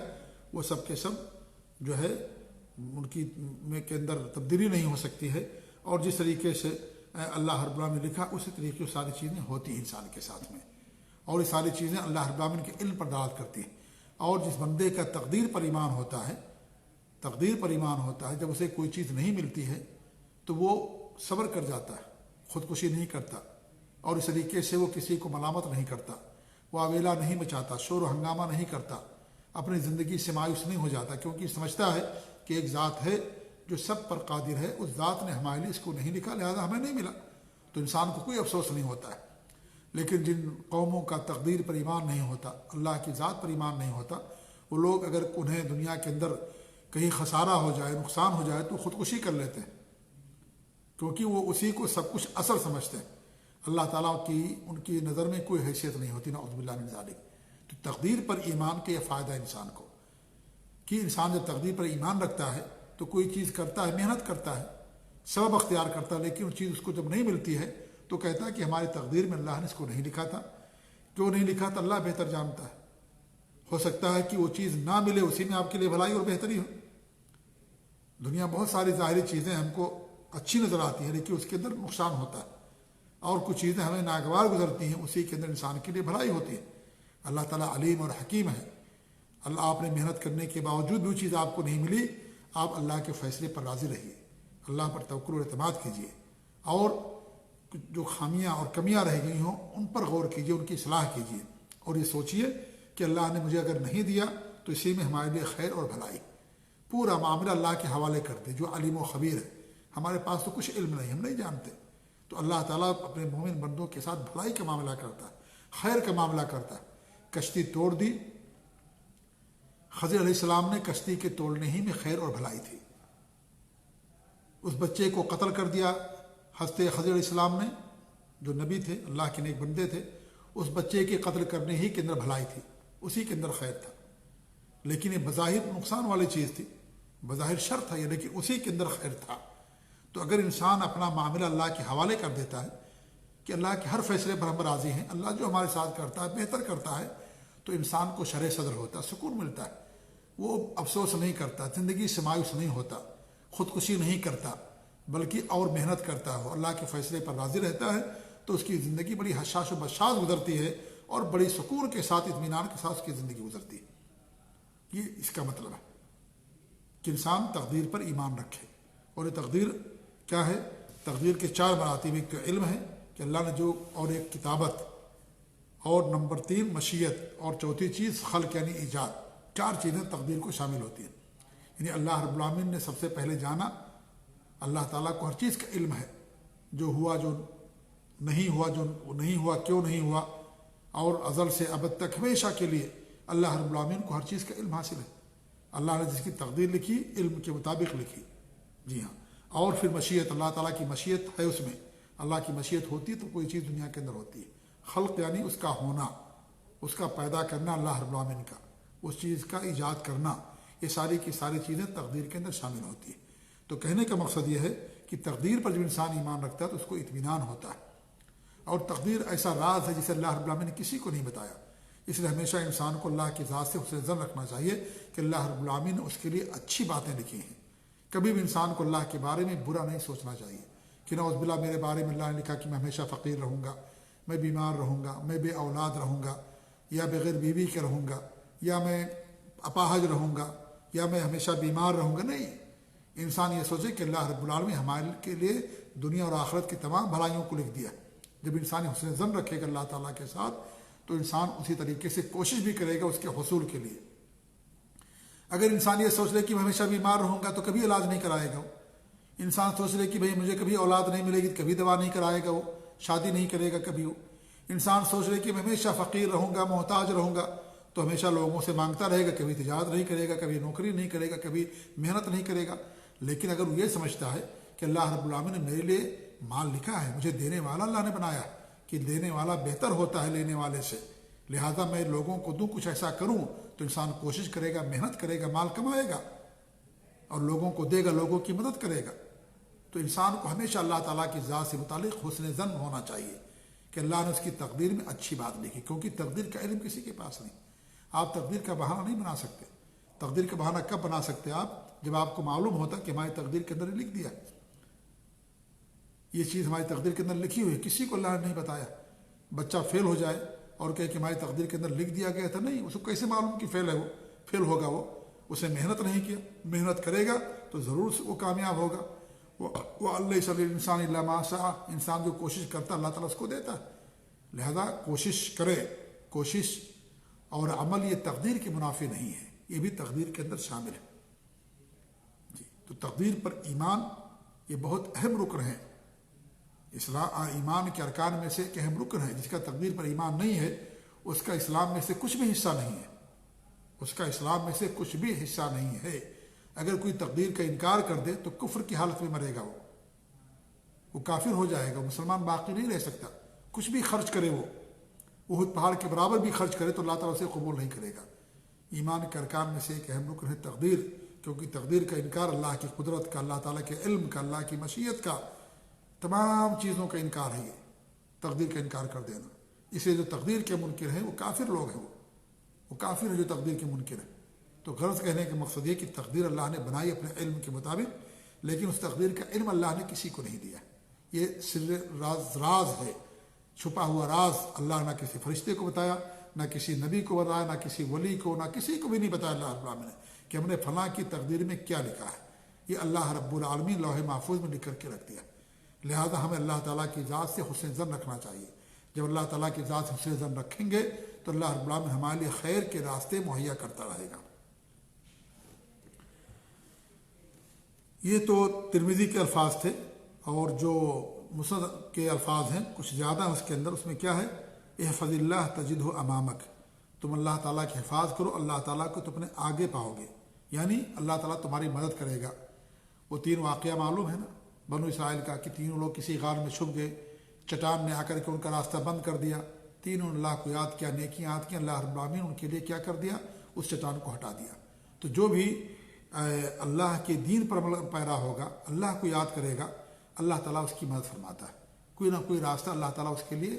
وہ سب کے سب جو ہے ان کی میں کے اندر تبدیلی نہیں ہو سکتی ہے، اور جس طریقے سے اللہ رب العالمین نے لکھا اسی طریقے سے ساری چیزیں ہوتی ہیں انسان کے ساتھ میں، اور یہ ساری چیزیں اللہ رب العالمین کے علم پر دلالت کرتی ہیں۔ اور جس بندے کا تقدیر پر ایمان ہوتا ہے، تقدیر پر ایمان ہوتا ہے، جب اسے کوئی چیز نہیں ملتی ہے تو وہ صبر کر جاتا ہے، خودکشی نہیں کرتا، اور اس طریقے سے وہ کسی کو ملامت نہیں کرتا، وہ اویلا نہیں مچاتا، شور و ہنگامہ نہیں کرتا، اپنی زندگی سے مایوس نہیں ہو جاتا، کیونکہ سمجھتا ہے کہ ایک ذات ہے جو سب پر قادر ہے، اس ذات نے ہمارے لیے اس کو نہیں لکھا، لہذا ہمیں نہیں ملا، تو انسان کو کوئی افسوس نہیں ہوتا ہے۔ لیکن جن قوموں کا تقدیر پر ایمان نہیں ہوتا، اللہ کی ذات پر ایمان نہیں ہوتا، وہ لوگ اگر انہیں دنیا کے اندر کہیں خسارہ ہو جائے، نقصان ہو جائے تو خودکشی کر لیتے ہیں، کیونکہ وہ اسی کو سب کچھ اصل سمجھتے ہیں۔ اللہ تعالیٰ کی ان کی نظر میں کوئی حیثیت نہیں ہوتی، نعوذ باللہ من ذالک۔ تو تقدیر پر ایمان کے یہ فائدہ انسان کو کہ انسان جب تقدیر پر ایمان رکھتا ہے تو کوئی چیز کرتا ہے، محنت کرتا ہے، سبب اختیار کرتا ہے، لیکن وہ چیز اس کو جب نہیں ملتی ہے تو کہتا ہے کہ ہماری تقدیر میں اللہ نے اس کو نہیں لکھا تھا، کیوں نہیں لکھا تھا اللہ بہتر جانتا ہے، ہو سکتا ہے کہ وہ چیز نہ ملے، اسی میں آپ کے لیے بھلائی اور بہتری ہو۔ دنیا بہت ساری ظاہری چیزیں ہم کو اچھی نظر آتی ہیں، لیکن اس کے اندر نقصان ہوتا ہے، اور کچھ چیزیں ہمیں ناگوار گزرتی ہیں، اسی کے اندر انسان کے لیے بھلائی ہوتی ہے۔ اللہ تعالیٰ علیم اور حکیم ہے۔ اللہ آپ نے محنت کرنے کے باوجود بھی وہ چیز آپ کو نہیں ملی، آپ اللہ کے فیصلے پر راضی رہیے، اللہ پر توکل اور اعتماد کیجیے، اور جو خامیاں اور کمیاں رہ گئی ہوں ان پر غور کیجیے، ان کی اصلاح کیجیے، اور یہ سوچیے کہ اللہ نے مجھے اگر نہیں دیا تو اسی میں ہمارے لیے خیر اور بھلائی۔ پورا معاملہ اللہ کے حوالے کر دے جو علیم و خبیر ہے۔ ہمارے پاس تو کچھ علم نہیں، ہم نہیں جانتے، تو اللہ تعالیٰ اپنے مومن بندوں کے ساتھ بھلائی کا معاملہ کرتا ہے، خیر کا معاملہ کرتا ہے۔ کشتی توڑ دی، خضر علیہ السلام نے کشتی کے توڑنے ہی میں خیر اور بھلائی تھی۔ اس بچے کو قتل کر دیا حضرت خضر علیہ السلام نے، جو نبی تھے، اللہ کے نیک بندے تھے، اس بچے کے قتل کرنے ہی کے اندر بھلائی تھی، اسی کے اندر خیر تھا۔ لیکن یہ بظاہر نقصان والی چیز تھی، بظاہر شر تھا یہ، لیکن اسی کے اندر خیر تھا۔ تو اگر انسان اپنا معاملہ اللہ کے حوالے کر دیتا ہے کہ اللہ کے ہر فیصلے پر ہم راضی ہیں، اللہ جو ہمارے ساتھ کرتا ہے بہتر کرتا ہے، تو انسان کو شرح صدر ہوتا ہے، سکون ملتا ہے، وہ افسوس نہیں کرتا، زندگی سے مایوس نہیں ہوتا، خودکشی نہیں کرتا، بلکہ اور محنت کرتا ہے، اللہ کے فیصلے پر راضی رہتا ہے، تو اس کی زندگی بڑی حشاش و بشاش گزرتی ہے اور بڑی سکون کے ساتھ اطمینان کے ساتھ اس کی زندگی گزرتی ہے۔ یہ اس کا مطلب ہے کہ انسان تقدیر پر ایمان رکھے۔ اور یہ تقدیر کیا ہے؟ تقدیر کے 4 مراتب، ایک تو علم ہے کہ اللہ نے جو، اور ایک کتابت، اور نمبر 3 مشیت، اور چوتھی چیز خلق یعنی ایجاد۔ 4 چیزیں تقدیر کو شامل ہوتی ہیں۔ یعنی اللہ رب العالمین نے سب سے پہلے جانا، اللہ تعالیٰ کو ہر چیز کا علم ہے، جو ہوا، جو نہیں ہوا، جو نہیں ہوا کیوں نہیں ہوا، اور ازل سے ابد تک ہمیشہ کے لیے اللہ رب العالمین کو ہر چیز کا علم حاصل ہے۔ اللہ نے جس کی تقدیر لکھی علم کے مطابق لکھی، جی ہاں۔ اور پھر مشیت، اللہ تعالیٰ کی مشیت ہے، اس میں اللہ کی مشیت ہوتی ہے تو کوئی چیز دنیا کے اندر ہوتی ہے۔ خلق یعنی اس کا ہونا، اس کا پیدا کرنا اللہ رب العالمین کا، اس چیز کا ایجاد کرنا، یہ ساری کی ساری چیزیں تقدیر کے اندر شامل ہوتی ہیں۔ تو کہنے کا مقصد یہ ہے کہ تقدیر پر جب انسان ایمان رکھتا ہے تو اس کو اطمینان ہوتا ہے، اور تقدیر ایسا راز ہے جسے اللہ رب العالمین نے کسی کو نہیں بتایا، اس لیے ہمیشہ انسان کو اللہ کی ذات سے حسن ظن رکھنا چاہیے کہ اللہ رب العالمین نے اس کے لیے اچھی باتیں لکھی ہیں۔ کبھی بھی انسان کو اللہ کے بارے میں برا نہیں سوچنا چاہیے کہ نعوذ باللہ میرے بارے میں اللہ نے لکھا کہ میں ہمیشہ فقیر رہوں گا، میں بیمار رہوں گا، میں بے اولاد رہوں گا، یا بغیر بیوی کے رہوں گا، یا میں اپاہج رہوں گا، یا میں ہمیشہ بیمار رہوں گا۔ نہیں، انسان یہ سوچے کہ اللہ رب العالمین ہمارے کے لیے دنیا اور آخرت کی تمام بھلائیوں کو لکھ دیا۔ جب انسان حسن ظن رکھے گا اللہ تعالیٰ کے ساتھ تو انسان اسی طریقے سے کوشش بھی کرے گا اس کے حصول کے لیے۔ اگر انسان یہ سوچ لے کہ میں ہمیشہ بیمار رہوں گا تو کبھی علاج نہیں کرائے گا وہ۔ انسان سوچ لے کہ بھئی مجھے کبھی اولاد نہیں ملے گی، کبھی دوا نہیں کرائے گا وہ، شادی نہیں کرے گا کبھی وہ۔ انسان سوچ لے کہ میں ہمیشہ فقیر رہوں گا، محتاج رہوں گا، تو ہمیشہ لوگوں سے مانگتا رہے گا، کبھی تجارت نہیں کرے گا، کبھی نوکری نہیں کرے گا، کبھی محنت نہیں کرے گا۔ لیکن اگر وہ یہ سمجھتا ہے کہ اللہ رب العالمین نے میرے لیے مال لکھا ہے، مجھے دینے والا اللہ نے بنایا ہے، کہ دینے والا بہتر ہوتا ہے لینے والے سے، لہذا میں لوگوں کو دوں، کچھ ایسا کروں، تو انسان کوشش کرے گا، محنت کرے گا، مال کمائے گا اور لوگوں کو دے گا، لوگوں کی مدد کرے گا۔ تو انسان کو ہمیشہ اللہ تعالیٰ کی ذات سے متعلق حسن ظن ہونا چاہیے کہ اللہ نے اس کی تقدیر میں اچھی بات لکھی، کیونکہ تقدیر کا علم کسی کے پاس نہیں۔ آپ تقدیر کا بہانہ نہیں بنا سکتے۔ تقدیر کا بہانہ کب بنا سکتے آپ؟ جب آپ کو معلوم ہوتا کہ ہماری تقدیر کے اندر لکھ دیا، یہ چیز ہماری تقدیر کے اندر لکھی ہوئی ہے، کسی کو اللہ نے نہیں بتایا۔ بچہ فیل ہو جائے اور کہے کہ ہماری تقدیر کے اندر لکھ دیا گیا تھا، نہیں، اس کو کیسے معلوم کہ فیل ہے، وہ فیل ہوگا، وہ اسے محنت نہیں کیا، محنت کرے گا تو ضرور وہ کامیاب ہوگا۔ وہ اللہ صلی انسان اللہ ما سعی، انسان جو کوشش کرتا اللہ تعالیٰ اس کو دیتا ہے۔ لہذا کوشش کرے، کوشش اور عمل یہ تقدیر کے منافی نہیں ہے، یہ بھی تقدیر کے اندر شامل ہے۔ جی، تو تقدیر پر ایمان یہ بہت اہم رکن ہے، ایمان کے ارکان میں سے ایک اہم رکن ہے۔ جس کا تقدیر پر ایمان نہیں ہے اس کا اسلام میں سے کچھ بھی حصہ نہیں ہے، اس کا اسلام میں سے کچھ بھی حصہ نہیں ہے۔ اگر کوئی تقدیر کا انکار کر دے تو کفر کی حالت میں مرے گا، وہ کافر ہو جائے گا، مسلمان باقی نہیں رہ سکتا۔ کچھ بھی خرچ کرے، وہ احد پہاڑ کے برابر بھی خرچ کرے تو اللہ تعالیٰ اسے قبول نہیں کرے گا۔ ایمان کے ارکان میں سے ایک اہم رکن ہے تقدیر، کیونکہ تقدیر کا انکار اللہ کی قدرت کا، اللہ تعالیٰ کے علم کا، اللہ کی مشیت کا، تمام چیزوں کا انکار ہے۔ یہ تقدیر کا انکار کر دینا، اسے جو تقدیر کے منکر ہیں وہ کافر لوگ ہیں، وہ کافر ہیں جو تقدیر کے منکر ہیں۔ تو غرض کہنے کا مقصد یہ کہ تقدیر اللہ نے بنائی اپنے علم کے مطابق، لیکن اس تقدیر کا علم اللہ نے کسی کو نہیں دیا۔ یہ سر راز ہے، چھپا ہوا راز اللہ نہ کسی فرشتے کو بتایا، نہ کسی نبی کو بتایا، نہ کسی ولی کو، نہ کسی کو بھی نہیں بتایا اللہ رب العالمین نے کہ ہم نے فلاں کی تقدیر میں کیا لکھا ہے۔ یہ اللہ رب العالمین لوح محفوظ میں لکھ کر کے رکھ دیا۔ لہذا ہمیں اللہ تعالیٰ کی ذات سے حسن ظن رکھنا چاہیے۔ جب اللہ تعالیٰ کی ذات سے حسن ظن رکھیں گے تو اللہ رب العالمین ہمارے لیے خیر کے راستے مہیا کرتا رہے گا۔ یہ تو ترمذی کے الفاظ تھے، اور جو مسند کے الفاظ ہیں کچھ زیادہ اس کے اندر، اس میں کیا ہے؟ احفظ اللہ تجدہ امامک، تم اللہ تعالیٰ کی حفاظت کرو، اللہ تعالیٰ کو تم اپنے آگے پاؤ گے، یعنی اللہ تعالیٰ تمہاری مدد کرے گا۔ وہ 3 واقعہ معلوم ہے نا بنو اسرائیل کا، کہ تینوں لوگ کسی غار میں چھپ گئے، چٹان نے آ کر کے ان کا راستہ بند کر دیا، تینوں نے اللہ کو یاد کیا، نیکیاں یاد کی، اللہ رب العالمین ان کے لیے کیا کر دیا؟ اس چٹان کو ہٹا دیا۔ تو جو بھی اللہ کے دین پر عمل پیرا ہوگا، اللہ کو یاد کرے گا، اللہ تعالیٰ اس کی مدد فرماتا ہے۔ کوئی نہ کوئی راستہ اللہ تعالیٰ اس کے لیے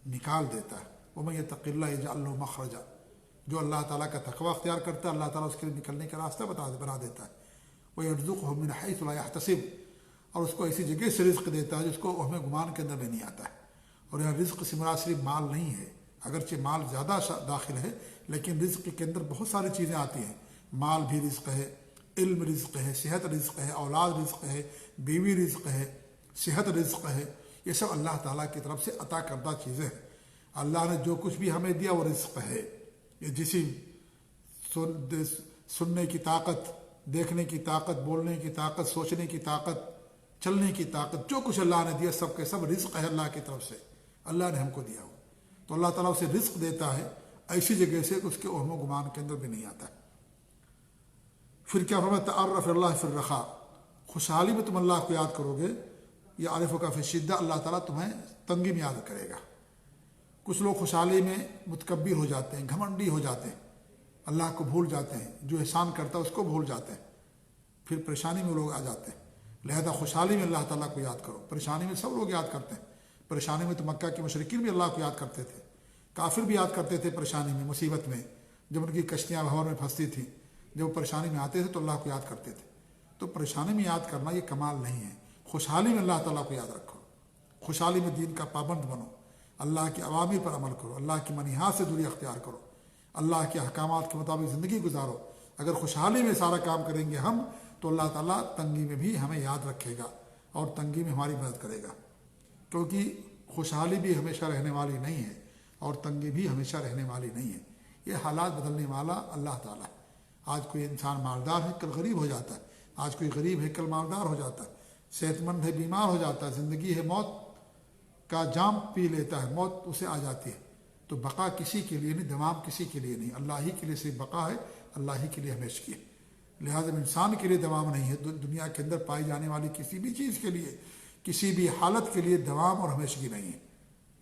نکال دیتا ہے۔ وَمَن يَتَّقِ اللَّهَ يَجْعَلْ لَهُ مَخْرَجًا، جو اللہ تعالیٰ کا تقوی اختیار کرتا ہے اللہ تعالیٰ اس کے لیے نکلنے کا راستہ بنا دیتا ہے۔ وَيَرْزُقْهُ مِنْ حَيْثُ لَا يَحْتَسِبُ، اور اس کو ایسی جگہ سے رزق دیتا ہے جس کو ہمیں گمان کے اندر بھی نہیں آتا ہے۔ اور یہاں رزق سے مراد صرف مال نہیں ہے، اگرچہ مال زیادہ داخل ہے لیکن رزق کے اندر بہت ساری چیزیں آتی ہیں۔ مال بھی رزق ہے، علم رزق ہے، صحت رزق ہے، اولاد رزق ہے، بیوی رزق ہے، صحت رزق ہے، یہ سب اللہ تعالیٰ کی طرف سے عطا کردہ چیزیں ہیں۔ اللہ نے جو کچھ بھی ہمیں دیا وہ رزق ہے۔ یہ جسم، سننے کی طاقت، دیکھنے کی طاقت، بولنے کی طاقت، سوچنے کی طاقت، چلنے کی طاقت، جو کچھ اللہ نے دیا سب کے سب رزق ہے اللہ کی طرف سے، اللہ نے ہم کو دیا ہو۔ تو اللہ تعالیٰ اسے رزق دیتا ہے ایسی جگہ سے اس کے وہم و گمان کے اندر بھی نہیں آتا ہے۔ پھر کیا فرمایا؟ تعرف اللہ فی الرخاء، خوشحالی میں تم اللہ کو یاد کرو گے، یا عارفک فی الشدہ، اللہ تعالیٰ تمہیں تنگی میں یاد کرے گا۔ کچھ لوگ خوشحالی میں متکبر ہو جاتے ہیں، گھمنڈی ہو جاتے ہیں، اللہ کو بھول جاتے ہیں، جو احسان کرتا ہے اس کو بھول جاتے ہیں، پھر پریشانی میں لوگ آ جاتے ہیں۔ لہذا خوشحالی میں اللہ تعالیٰ کو یاد کرو، پریشانی میں سب لوگ یاد کرتے ہیں۔ پریشانی میں تو مکہ کے مشرکین بھی اللہ کو یاد کرتے تھے، کافر بھی یاد کرتے تھے پریشانی میں، مصیبت میں، جب ان کی کشتیاں بہور میں پھنستی تھیں، جب وہ پریشانی میں آتے تھے تو اللہ کو یاد کرتے تھے۔ تو پریشانی میں یاد کرنا یہ کمال نہیں ہے، خوشحالی میں اللہ تعالیٰ کو یاد رکھو، خوشحالی میں دین کا پابند بنو، اللہ کے اوامر پر عمل کرو، اللہ کی منہیات سے دوری اختیار کرو، اللہ کے احکامات کے مطابق زندگی گزارو۔ اگر خوشحالی میں سارا کام کریں گے ہم تو اللہ تعالیٰ تنگی میں بھی ہمیں یاد رکھے گا اور تنگی میں ہماری مدد کرے گا، کیونکہ خوشحالی بھی ہمیشہ رہنے والی نہیں ہے اور تنگی بھی ہمیشہ رہنے والی نہیں ہے۔ یہ حالات بدلنے والا اللہ تعالیٰ ہے۔ آج کوئی انسان مالدار ہے کل غریب ہو جاتا ہے، آج کوئی غریب ہے کل مالدار ہو جاتا ہے، صحت مند ہے بیمار ہو جاتا ہے، زندگی ہے موت کا جام پی لیتا ہے، موت اسے آ جاتی ہے۔ تو بقا کسی کے لیے نہیں، دوام کسی کے لیے نہیں، اللہ ہی کے لیے صرف بقا ہے، اللہ ہی کے لیے ہمیشہ ہے۔ لہٰذا انسان کے لیے دوام نہیں ہے، دنیا کے اندر پائی جانے والی کسی بھی چیز کے لیے، کسی بھی حالت کے لیے دوام اور ہمیشگی نہیں ہے۔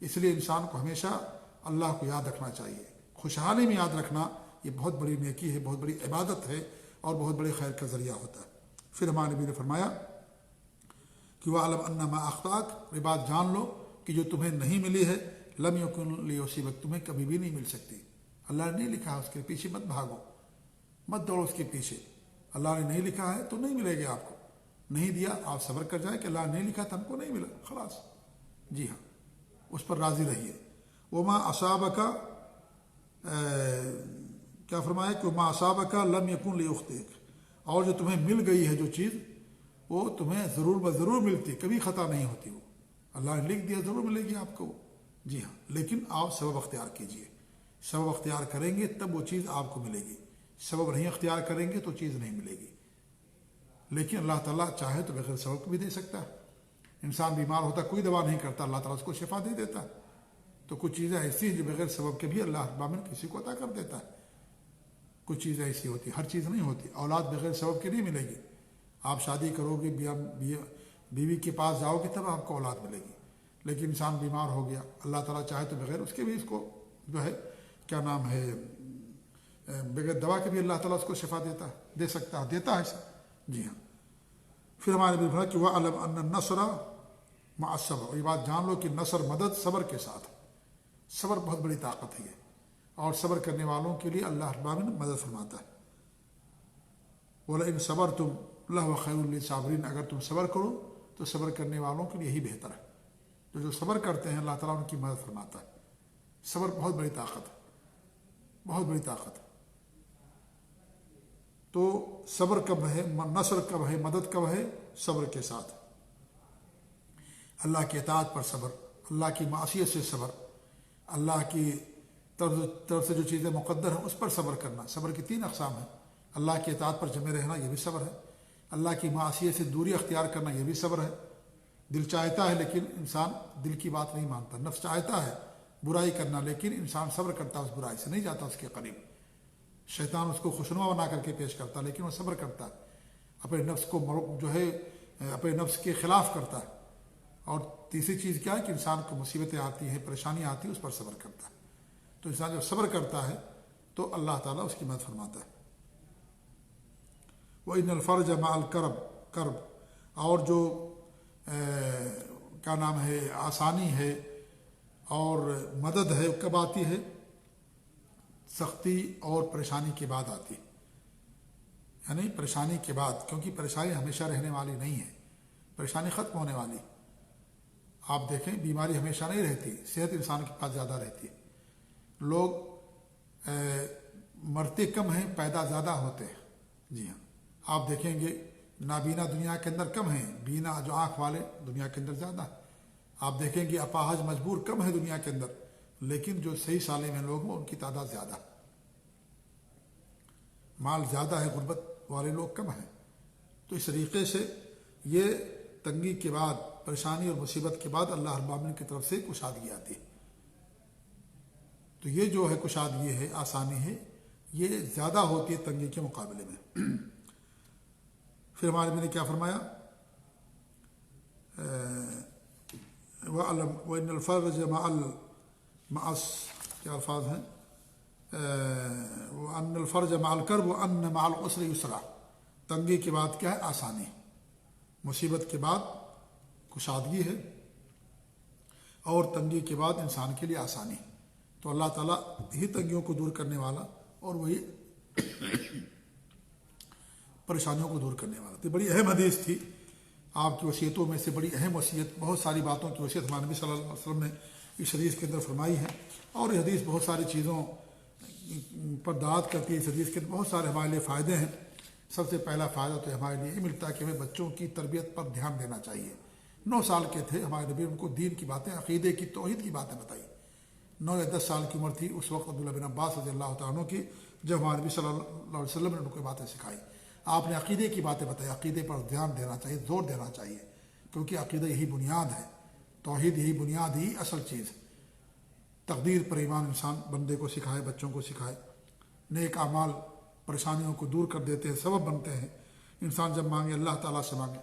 اس لیے انسان کو ہمیشہ اللہ کو یاد رکھنا چاہیے۔ خوشحالی میں یاد رکھنا یہ بہت بڑی نیکی ہے، بہت بڑی عبادت ہے اور بہت بڑے خیر کا ذریعہ ہوتا ہے۔ پھر ہمارے نبی نے فرمایا کہ وَاعْلَمْ أَنَّ مَا أَخْطَأَكَ، یہ بات جان لو کہ جو تمہیں نہیں ملی ہے لم یکن لیصیبک، تمہیں کبھی بھی نہیں مل سکتی۔ اللہ نے نہیں لکھا، اس کے پیچھے مت بھاگو، مت دوڑو اس کے پیچھے۔ اللہ نے نہیں لکھا ہے تو نہیں ملے گا آپ کو، نہیں دیا آپ صبر کر جائیں کہ اللہ نے نہیں لکھا تو ہم کو نہیں ملا، خلاص، جی ہاں، اس پر راضی رہیے۔ وما اصابک، کیا فرمایا کہ وما اصابک لم یکن لیخطئک، اور جو تمہیں مل گئی ہے جو چیز وہ تمہیں ضرور بضرور ملتی، کبھی خطا نہیں ہوتی، وہ اللہ نے لکھ دیا ضرور ملے گی آپ کو، جی ہاں، لیکن آپ سبب اختیار کیجئے، سبب اختیار کریں گے تب وہ چیز آپ کو ملے گی، سبب نہیں اختیار کریں گے تو چیز نہیں ملے گی۔ لیکن اللہ تعالیٰ چاہے تو بغیر سبب کو بھی دے سکتا ہے۔ انسان بیمار ہوتا کوئی دوا نہیں کرتا، اللہ تعالیٰ اس کو شفا دے دیتا ہے۔ تو کچھ چیزیں ایسی ہیں جو بغیر سبب کے بھی اللہ رب العالمین کسی کو عطا کر دیتا ہے۔ کچھ چیزیں ایسی ہوتی، ہر چیز نہیں ہوتی۔ اولاد بغیر سبب کے نہیں ملے گی، آپ شادی کرو گے، بیوی کے پاس جاؤ گے تب آپ کو اولاد ملے گی، لیکن انسان بیمار ہو گیا، اللہ تعالیٰ چاہے تو بغیر اس کے بھی اس کو جو ہے کیا نام ہے، بغیر دوا کے بھی اللہ تعالیٰ اس کو شفا دیتا ہے، دے سکتا ہے، دیتا ہے ایسا، جی ہاں۔ پھر ہمارے بھی کہ وَاعْلَمْ أَنَّ النَّصْرَ مَعَ الصَّبْرِ، اور یہ بات جان لو کہ نصر، مدد صبر کے ساتھ ہے۔ صبر بہت بڑی طاقت ہے، اور صبر کرنے والوں کے لیے اللہ رب العالمین مدد فرماتا ہے۔ وَلَئِنْ صَبَرْتُمْ لَهُوَ خَيْرٌ لِلصَّابِرِينَ، اگر تم صبر کرو تو صبر کرنے والوں کے لیے یہی بہتر ہے۔ تو جو صبر کرتے ہیں اللہ تعالیٰ ان کی مدد فرماتا ہے۔ صبر بہت بڑی طاقت ہے، بہت بڑی طاقت ہے۔ تو صبر کب ہے، نصر کب ہے، مدد کب ہے؟ صبر کے ساتھ، اللہ کی اطاعت پر صبر، اللہ کی معصیت سے صبر، اللہ کی طرف سے جو چیزیں مقدر ہیں اس پر صبر کرنا۔ صبر کی 3 اقسام ہیں، اللہ کی اطاعت پر جمے رہنا یہ بھی صبر ہے، اللہ کی معصیت سے دوری اختیار کرنا یہ بھی صبر ہے۔ دل چاہتا ہے لیکن انسان دل کی بات نہیں مانتا، نفس چاہتا ہے برائی کرنا لیکن انسان صبر کرتا ہے، اس برائی سے نہیں جاتا اس کے قریب۔ شیطان اس کو خوشنما بنا کر کے پیش کرتا ہے لیکن وہ صبر کرتا ہے، اپنے نفس کو جو ہے اپنے نفس کے خلاف کرتا ہے۔ اور تیسری چیز کیا ہے کہ انسان کو مصیبتیں آتی ہیں، پریشانیاں آتی ہیں، اس پر صبر کرتا ہے۔ تو انسان جب صبر کرتا ہے تو اللہ تعالیٰ اس کی مدد فرماتا ہے۔ وَإِنَّ الْفَرْجَ مَعَ الْكَرْبِ، اور جو کیا نام ہے آسانی ہے اور مدد ہے، کب آتی ہے؟ سختی اور پریشانی کے بعد آتی ہے، یعنی پریشانی کے بعد، کیونکہ پریشانی ہمیشہ رہنے والی نہیں ہے، پریشانی ختم ہونے والی۔ آپ دیکھیں بیماری ہمیشہ نہیں رہتی، صحت انسان کے پاس زیادہ رہتی ہے۔ لوگ مرتے کم ہیں، پیدا زیادہ ہوتے ہیں۔ جی ہاں، آپ دیکھیں گے نابینا دنیا کے اندر کم ہیں، بینا جو آنکھ والے دنیا کے اندر زیادہ ہیں۔ آپ دیکھیں گے اپاہج مجبور کم ہے دنیا کے اندر، لیکن جو صحیح سالم میں لوگ ہیں ان کی تعداد زیادہ، مال زیادہ ہے، غربت والے لوگ کم ہیں۔ تو اس طریقے سے یہ تنگی کے بعد، پریشانی اور مصیبت کے بعد اللہ رب العالمین کی طرف سے کشادگی آتی ہے۔ تو یہ جو ہے کشادگی ہے، آسانی ہے، یہ زیادہ ہوتی ہے تنگی کے مقابلے میں۔ پھر ہمارے میں نے کیا فرمایا؟ وَأَلَمْ وَإِنَّ الْفَرْجَ مَعَ کیا الفاظ ہیں؟ وَأَنَّ الْفَرْجَ مَعَ الْكَرْبِ وَأَنَّ مَعَ الْعُسْرِ يُسْرًا۔ تنگی کے بعد کیا ہے؟ آسانی۔ مصیبت کے بعد کشادگی ہے، اور تنگی کے بعد انسان کے لیے آسانی۔ تو اللہ تعالیٰ ہی تنگیوں کو دور کرنے والا اور وہی پریشانیوں کو دور کرنے والا۔ تو بڑی اہم حدیث تھی، آپ کی وصیتوں میں سے بڑی اہم وصیت، بہت ساری باتوں کی وصیت ہمارے نبی صلی اللہ علیہ وسلم نے اس حدیث کے اندر فرمائی ہے، اور یہ حدیث بہت ساری چیزوں پر دعوت کرتی ہے۔ اس حدیث کے بہت سارے ہمارے لیے فائدے ہیں۔ سب سے پہلا فائدہ تو ہمارے لیے یہ ملتا ہے کہ ہمیں بچوں کی تربیت پر دھیان دینا چاہیے۔ 9 سال کے تھے، ہمارے نبی ان کو دین کی باتیں، عقیدے کی، توحید کی باتیں بتائی۔ 9 یا 10 سال کی عمر تھی اس وقت عبداللہ بن عباس رضی اللہ تعالیٰ عنہ کی، جب ہمارے نبی صلی اللہ علیہ وسلم نے ان کو باتیں سکھائی۔ آپ نے عقیدے کی باتیں بتائی، عقیدے پر دھیان دینا چاہیے، زور دینا چاہیے، کیونکہ عقیدہ یہی بنیاد ہے، توحید یہی بنیاد، ہی اصل چیز ہے۔ تقدیر پر ایمان انسان بندے کو سکھائے، بچوں کو سکھائے۔ نیک اعمال پریشانیوں کو دور کر دیتے ہیں، سبب بنتے ہیں۔ انسان جب مانگے اللہ تعالیٰ سے مانگے،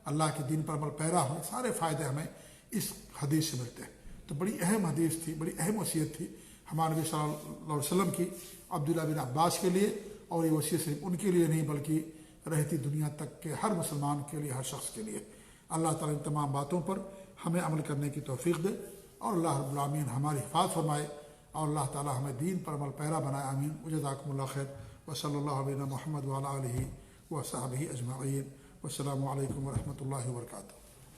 اللہ کے دین پر عمل پیرا ہو، سارے فائدے ہمیں اس حدیث سے ملتے ہیں۔ تو بڑی اہم حدیث تھی، بڑی اہم وصیت تھی ہمارے نبی صلی اللہ علیہ وسلم کی عبداللہ بن عباس کے لیے، اور یہ وصیت صرف ان کے لیے نہیں بلکہ رہتی دنیا تک کے ہر مسلمان کے لیے، ہر شخص کے لیے۔ اللہ تعالیٰ ان تمام باتوں پر ہمیں عمل کرنے کی توفیق دے، اور اللہ رب العالمین ہماری حفاظت فرمائے، اور اللہ تعالیٰ ہمیں دین پر عمل پیرا بنائے۔ آمین۔ وجزاکم اللہ خیر، وصلی اللہ علیہ محمد وعلی آلہ وصحبہ اجمعین، والسلام علیکم ورحمۃ اللہ وبرکاتہ۔